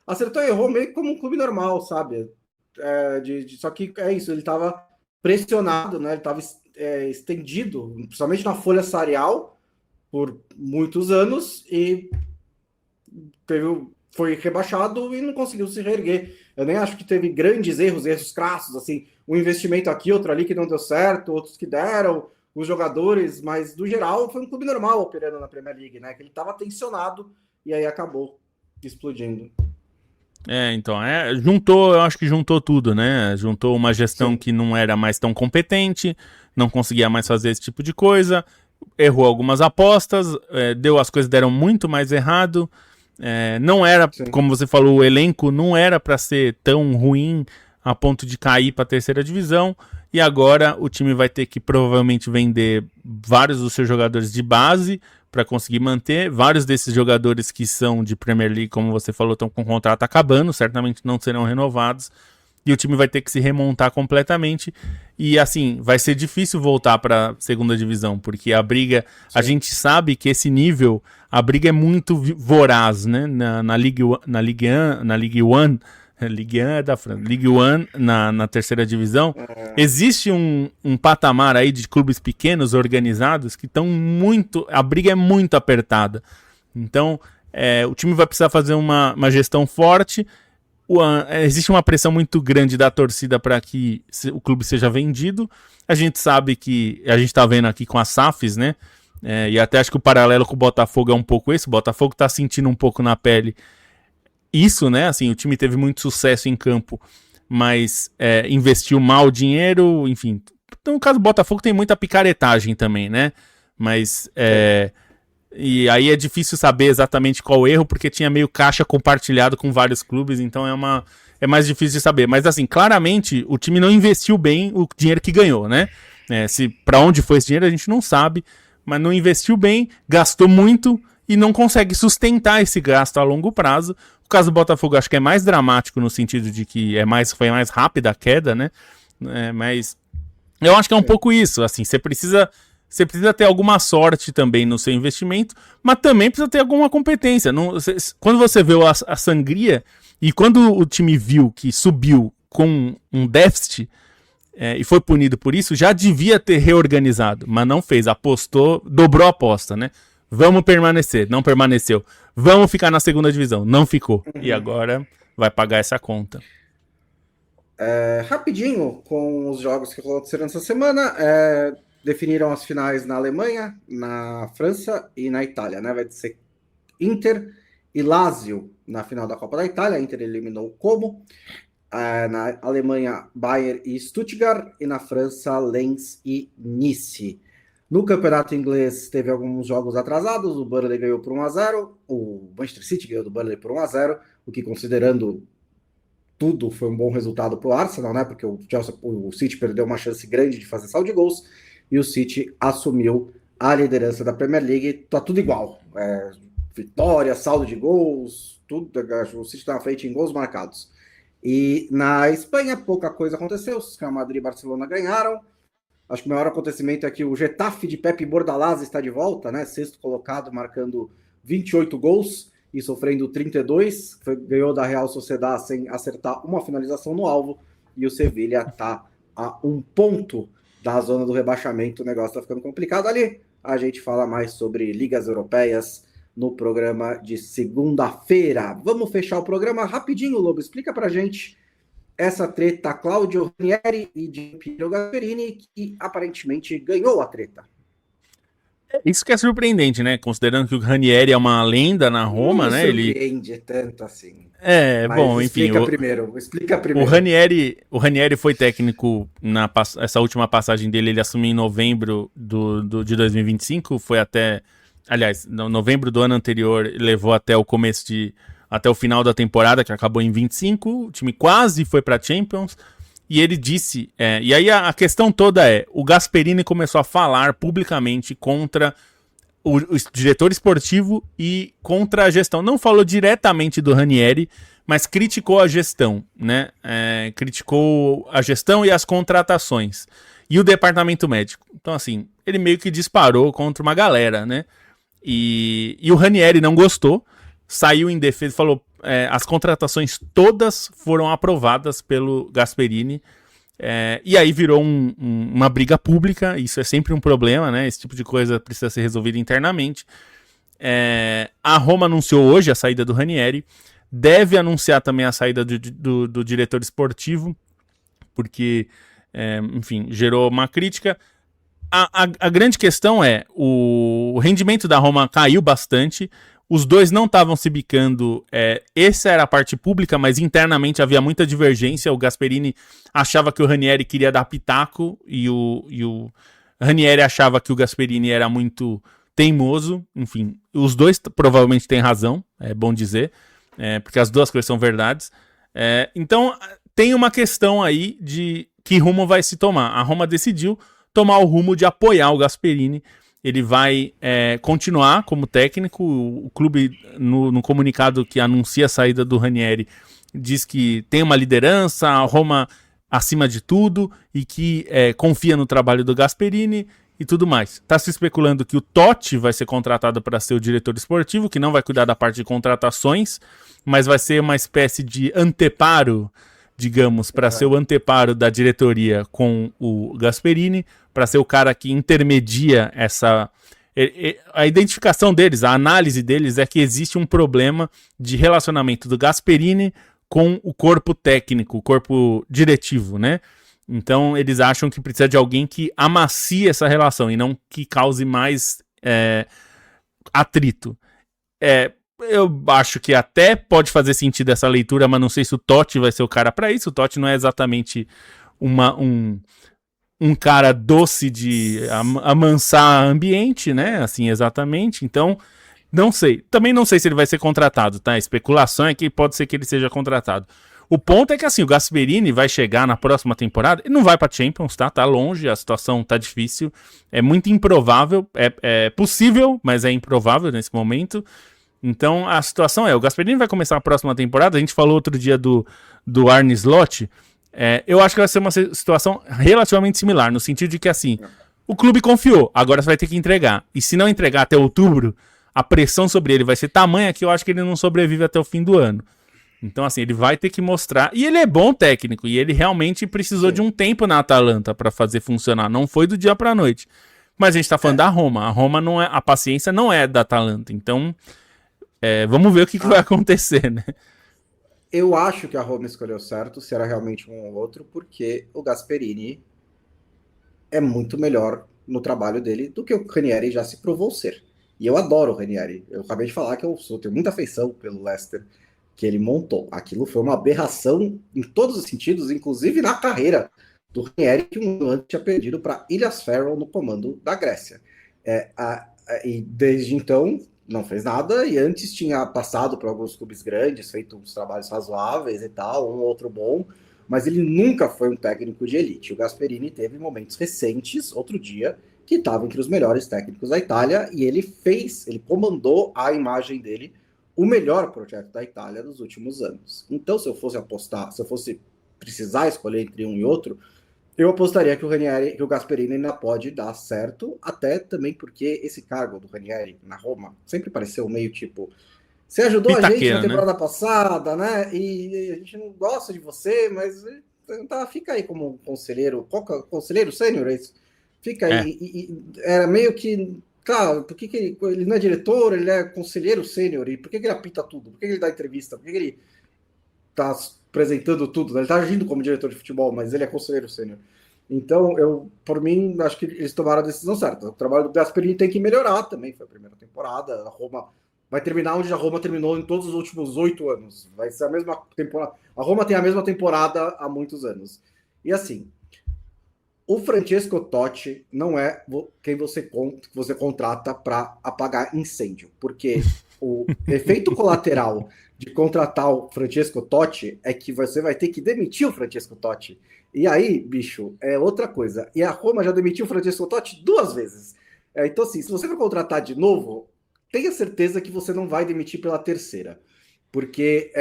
Acertou e errou meio que como um clube normal, sabe? Só que é isso, ele estava pressionado, né? Ele estava estendido, principalmente na folha salarial, por muitos anos, e foi rebaixado e não conseguiu se reerguer. Eu nem acho que teve grandes erros crassos, assim, um investimento aqui, outro ali que não deu certo, outros que deram, os jogadores, mas, no geral, foi um clube normal operando na Premier League, né? Que ele estava tensionado e aí acabou explodindo. Então, eu acho que juntou tudo, né? Juntou uma gestão que não era mais tão competente, não conseguia mais fazer esse tipo de coisa, errou algumas apostas, as coisas deram muito mais errado, não era, como você falou, o elenco não era para ser tão ruim a ponto de cair para a terceira divisão, e agora o time vai ter que provavelmente vender vários dos seus jogadores de base para conseguir manter. Vários desses jogadores que são de Premier League, como você falou, estão com o contrato acabando, certamente não serão renovados, e o time vai ter que se remontar completamente, e assim, vai ser difícil voltar para a segunda divisão, porque a briga, a gente sabe que esse nível, a briga é muito voraz, né, na Ligue 1, Ligue 1 é da França, Ligue 1 na terceira divisão, existe um patamar aí de clubes pequenos, organizados, que estão muito... A briga é muito apertada. Então, o time vai precisar fazer uma gestão forte. Existe uma pressão muito grande da torcida para que o clube seja vendido. A gente sabe que... A gente está vendo aqui com as SAFs, né? E até acho que o paralelo com o Botafogo é um pouco esse. O Botafogo está sentindo um pouco na pele isso, né? Assim, o time teve muito sucesso em campo, mas investiu mal o dinheiro, enfim. Então, no caso do Botafogo tem muita picaretagem também, né? Mas e aí é difícil saber exatamente qual o erro, porque tinha meio caixa compartilhado com vários clubes, então é mais difícil de saber. Mas assim, claramente o time não investiu bem o dinheiro que ganhou, né? Se para onde foi esse dinheiro a gente não sabe, mas não investiu bem, gastou muito e não consegue sustentar esse gasto a longo prazo. O caso do Botafogo acho que é mais dramático no sentido de que foi mais rápida a queda, né? Mas eu acho que é um pouco isso, assim, você precisa ter alguma sorte também no seu investimento, mas também precisa ter alguma competência. Quando você vê a sangria, e quando o time viu que subiu com um déficit e foi punido por isso, já devia ter reorganizado, mas não fez, apostou, dobrou a aposta, né? Vamos permanecer, não permaneceu. Vamos ficar na segunda divisão, não ficou. E agora vai pagar essa conta. Rapidinho, com os jogos que aconteceram essa semana, definiram as finais na Alemanha, na França e na Itália, né? Vai ser Inter e Lazio na final da Copa da Itália. A Inter eliminou o Como. Na Alemanha, Bayern e Stuttgart. E na França, Lens e Nice. No campeonato inglês, teve alguns jogos atrasados. O Burnley ganhou por 1-0. O Manchester City ganhou do Burnley por 1-0. O que, considerando tudo foi um bom resultado para o Arsenal, né? Porque o City perdeu uma chance grande de fazer saldo de gols e o City assumiu a liderança da Premier League. Tá tudo igual. Vitória, saldo de gols, tudo. O City está na frente em gols marcados. E na Espanha, pouca coisa aconteceu. Os Real Madrid e Barcelona ganharam. Acho que o maior acontecimento é que o Getafe de Pepe Bordalás está de volta, né? Sexto colocado, marcando 28 gols e sofrendo 32. Ganhou da Real Sociedad sem acertar uma finalização no alvo. E o Sevilha está a 1 ponto da zona do rebaixamento. O negócio está ficando complicado ali. A gente fala mais sobre ligas europeias no programa de segunda-feira. Vamos fechar o programa rapidinho, Lobo. Explica pra gente essa treta Claudio Ranieri e de Piero Gasperini, que aparentemente ganhou a treta. Isso que é surpreendente, né? Considerando que o Ranieri é uma lenda na Roma, não né? Surpreende tanto assim. Mas bom, enfim. Explica primeiro. O Ranieri foi técnico essa última passagem dele, ele assumiu em novembro de 2025, foi até, aliás, no novembro do ano anterior, levou até até o final da temporada, que acabou em 25, o time quase foi para Champions. E ele disse, e aí a questão toda o Gasperini começou a falar publicamente contra o diretor esportivo e contra a gestão. Não falou diretamente do Ranieri, mas criticou a gestão, né? Criticou a gestão e as contratações. E o departamento médico. Então, assim, ele meio que disparou contra uma galera, né? E o Ranieri não gostou, saiu em defesa, falou... as contratações todas foram aprovadas pelo Gasperini, e aí virou uma briga pública. Isso é sempre um problema, né? Esse tipo de coisa precisa ser resolvido internamente. A Roma anunciou hoje a saída do Ranieri, deve anunciar também a saída do diretor esportivo, porque, enfim, gerou uma crítica. A grande questão o rendimento da Roma caiu bastante. Os dois não estavam se bicando, essa era a parte pública, mas internamente havia muita divergência. O Gasperini achava que o Ranieri queria dar pitaco e o Ranieri achava que o Gasperini era muito teimoso. Enfim, os dois provavelmente têm razão, é bom dizer, porque as duas coisas são verdades. Então tem uma questão aí de que rumo vai se tomar. A Roma decidiu tomar o rumo de apoiar o Gasperini. Ele vai continuar como técnico. O clube, no comunicado que anuncia a saída do Ranieri, diz que tem uma liderança, a Roma acima de tudo, e que confia no trabalho do Gasperini e tudo mais. Está se especulando que o Totti vai ser contratado para ser o diretor esportivo, que não vai cuidar da parte de contratações, mas vai ser uma espécie de anteparo, digamos, para ser o anteparo da diretoria com o Gasperini, para ser o cara que intermedia a identificação deles, a análise deles é que existe um problema de relacionamento do Gasperini com o corpo técnico, o corpo diretivo, né? Então eles acham que precisa de alguém que amacie essa relação e não que cause mais atrito. Eu acho que até pode fazer sentido essa leitura, mas não sei se o Totti vai ser o cara para isso. O Totti não é exatamente um cara doce de amansar ambiente, né? Assim, exatamente. Então, não sei. Também não sei se ele vai ser contratado, tá? A especulação é que pode ser que ele seja contratado. O ponto é que, assim, o Gasperini vai chegar na próxima temporada, ele não vai pra Champions, tá? Tá longe, a situação tá difícil, é muito improvável, é possível, mas é improvável nesse momento. Então, a situação o Gasperini vai começar a próxima temporada, a gente falou outro dia do Arne Slot. Eu acho que vai ser uma situação relativamente similar, no sentido de que, assim, o clube confiou, agora você vai ter que entregar. E se não entregar até outubro, a pressão sobre ele vai ser tamanha que eu acho que ele não sobrevive até o fim do ano. Então, assim, ele vai ter que mostrar. E ele é bom técnico, e ele realmente precisou de um tempo na Atalanta para fazer funcionar. Não foi do dia pra noite. Mas a gente tá falando da Roma. A Roma não é. A paciência não é da Atalanta. Então, vamos ver o que vai acontecer, né? Eu acho que a Roma escolheu certo, se era realmente um ou outro, porque o Gasperini é muito melhor no trabalho dele do que o Ranieri já se provou ser. E eu adoro o Ranieri. Eu acabei de falar que eu tenho muita afeição pelo Leicester que ele montou. Aquilo foi uma aberração em todos os sentidos, inclusive na carreira do Ranieri, que um ano antes tinha perdido para Ilias Farrell no comando da Grécia. E desde então não fez nada, e antes tinha passado por alguns clubes grandes, feito uns trabalhos razoáveis e tal, um outro bom, mas ele nunca foi um técnico de elite. O Gasperini teve momentos recentes, outro dia, que estava entre os melhores técnicos da Itália, e ele comandou a imagem dele, o melhor projeto da Itália dos últimos anos. Então, se eu fosse precisar escolher entre um e outro, eu apostaria que o Gasperini ainda pode dar certo, até também porque esse cargo do Ranieri na Roma sempre pareceu meio tipo, você ajudou a gente na temporada passada, né? E a gente não gosta de você, mas tá, fica aí como conselheiro, conselheiro sênior, é isso? Fica aí. E era meio que, claro, por que ele não é diretor, ele é conselheiro sênior, e por que ele apita tudo? Por que ele dá entrevista? Por que ele tá apresentando tudo? Ele tá agindo como diretor de futebol, mas ele é conselheiro sênior. Então, por mim, acho que eles tomaram a decisão certa. O trabalho do Gasperini tem que melhorar também. Foi a primeira temporada. A Roma vai terminar onde a Roma terminou em todos os últimos 8 anos. Vai ser a mesma temporada. A Roma tem a mesma temporada há muitos anos. E assim, o Francesco Totti não é quem você contrata para apagar incêndio, porque o efeito colateral de contratar o Francesco Totti é que você vai ter que demitir o Francesco Totti. E aí, bicho, é outra coisa. E a Roma já demitiu o Francesco Totti 2 vezes. Então, assim, se você for contratar de novo, tenha certeza que você não vai demitir pela terceira. Porque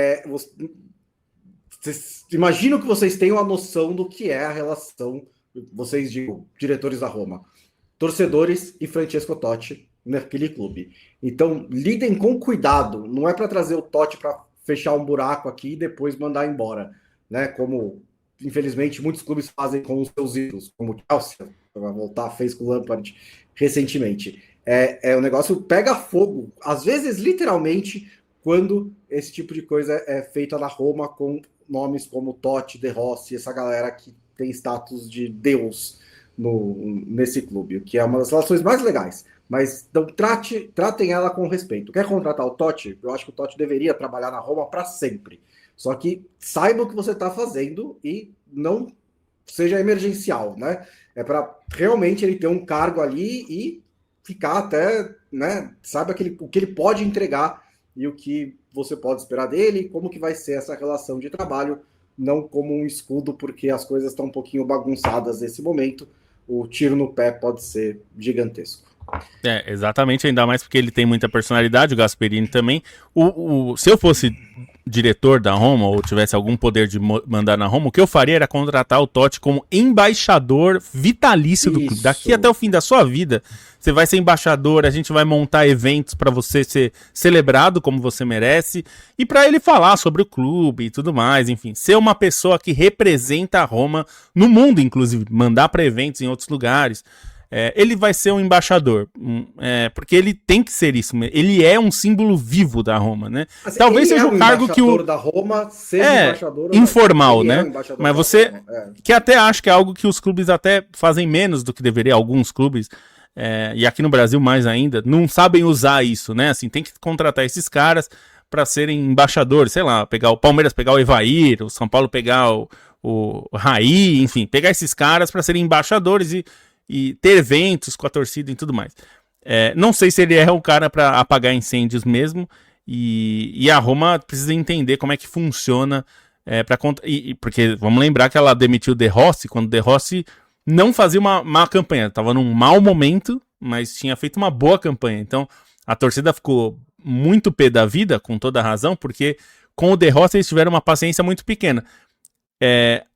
imagino que vocês tenham a noção do que é a relação, vocês diretores da Roma, torcedores e Francesco Totti naquele clube. Então, lidem com cuidado. Não é para trazer o Totti para fechar um buraco aqui e depois mandar embora, né? Como, infelizmente, muitos clubes fazem com os seus ídolos, como o Chelsea, para voltar, fez com o Lampard recentemente. O negócio pega fogo, às vezes, literalmente, quando esse tipo de coisa é feita na Roma com nomes como Totti, De Rossi, essa galera que tem status de Deus nesse clube, o que é uma das relações mais legais. Mas então, tratem ela com respeito. Quer contratar o Totti? Eu acho que o Totti deveria trabalhar na Roma para sempre. Só que saiba o que você está fazendo e não seja emergencial, né? É para realmente ele ter um cargo ali e ficar até, né? Saiba o que ele pode entregar e o que você pode esperar dele, como que vai ser essa relação de trabalho, não como um escudo, porque as coisas estão um pouquinho bagunçadas nesse momento. O tiro no pé pode ser gigantesco. Exatamente, ainda mais porque ele tem muita personalidade, o Gasperini também. Se eu fosse diretor da Roma, ou tivesse algum poder de mandar na Roma, o que eu faria era contratar o Totti como embaixador vitalício do clube. Daqui até o fim da sua vida, você vai ser embaixador, a gente vai montar eventos para você ser celebrado como você merece, e para ele falar sobre o clube e tudo mais, enfim, ser uma pessoa que representa a Roma no mundo, inclusive, mandar para eventos em outros lugares. Ele vai ser um embaixador, porque ele tem que ser isso, ele é um símbolo vivo da Roma, né? Assim, talvez seja um cargo que o da Roma seja embaixador informal, né? Mas você que até acha que é algo que os clubes até fazem menos do que deveria, alguns clubes, e aqui no Brasil mais ainda, não sabem usar isso, né? Assim, tem que contratar esses caras para serem embaixadores, sei lá, pegar o Palmeiras, pegar o Evair, o São Paulo pegar o Raí, enfim, pegar esses caras para serem embaixadores e ter eventos com a torcida e tudo mais. Não sei se ele é o cara para apagar incêndios mesmo, e a Roma precisa entender como é que funciona, porque vamos lembrar que ela demitiu o De Rossi, quando o De Rossi não fazia uma má campanha, estava num mau momento, mas tinha feito uma boa campanha. Então a torcida ficou muito pé da vida, com toda a razão, porque com o De Rossi eles tiveram uma paciência muito pequena.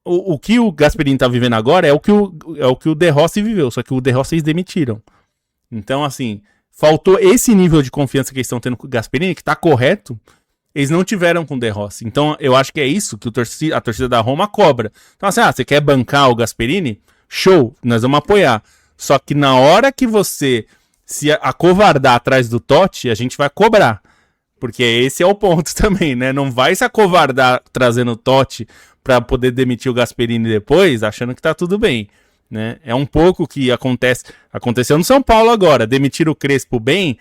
O que o Gasperini tá vivendo agora é o que o De Rossi viveu, só que o De Rossi eles demitiram. Então, assim, faltou esse nível de confiança que eles estão tendo com o Gasperini, que tá correto, eles não tiveram com o De Rossi. Então, eu acho que é isso que a torcida da Roma cobra. Então, assim, você quer bancar o Gasperini? Show, nós vamos apoiar. Só que na hora que você se acovardar atrás do Totti, a gente vai cobrar. Porque esse é o ponto também, né? Não vai se acovardar trazendo o Totti para poder demitir o Gasperini depois, achando que tá tudo bem, né? É um pouco o que aconteceu no São Paulo agora, demitiram o Crespo bem,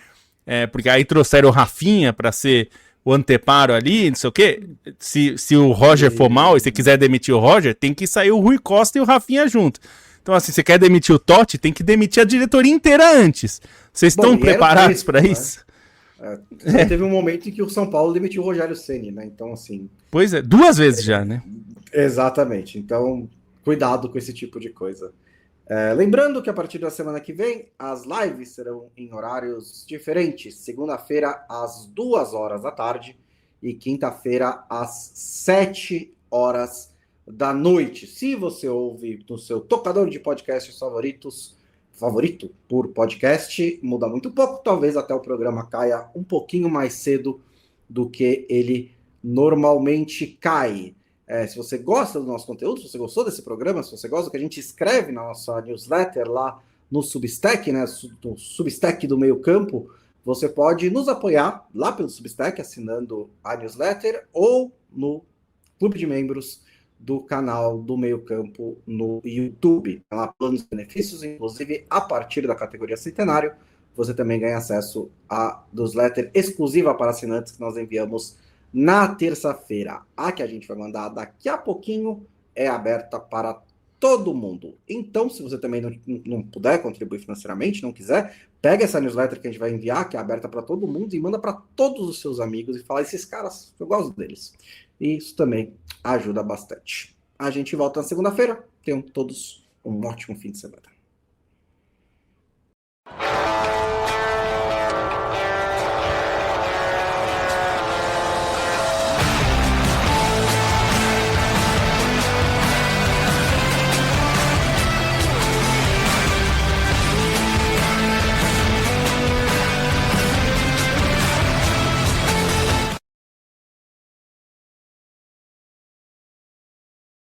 porque aí trouxeram o Rafinha para ser o anteparo ali, não sei o quê. Se o Roger for mal e você quiser demitir o Roger, tem que sair o Rui Costa e o Rafinha junto. Então, assim, você quer demitir o Totti, tem que demitir a diretoria inteira antes. Vocês estão preparados para isso? Teve um momento em que o São Paulo demitiu o Rogério Ceni, né? Então, assim... Pois é, 2 vezes já, né? Exatamente. Então, cuidado com esse tipo de coisa. Lembrando que a partir da semana que vem, as lives serão em horários diferentes. Segunda-feira, às 2 horas da tarde e quinta-feira, às 7 horas da noite. Se você ouve no seu tocador de podcasts favorito por podcast, muda muito pouco. Talvez até o programa caia um pouquinho mais cedo do que ele normalmente cai. Se você gosta do nosso conteúdo, se você gostou desse programa, se você gosta do que a gente escreve na nossa newsletter lá no Substack, né, no Substack do Meio Campo, você pode nos apoiar lá pelo Substack, assinando a newsletter, ou no clube de membros do canal do Meio Campo no YouTube. Tem lá planos e benefícios, inclusive a partir da categoria Centenário, você também ganha acesso à newsletter exclusiva para assinantes que nós enviamos na terça-feira. A que a gente vai mandar daqui a pouquinho é aberta para todo mundo. Então, se você também não puder contribuir financeiramente, não quiser, pega essa newsletter que a gente vai enviar, que é aberta para todo mundo, e manda para todos os seus amigos e fala, esses caras, eu gosto deles. E isso também ajuda bastante. A gente volta na segunda-feira. Tenham todos um ótimo fim de semana.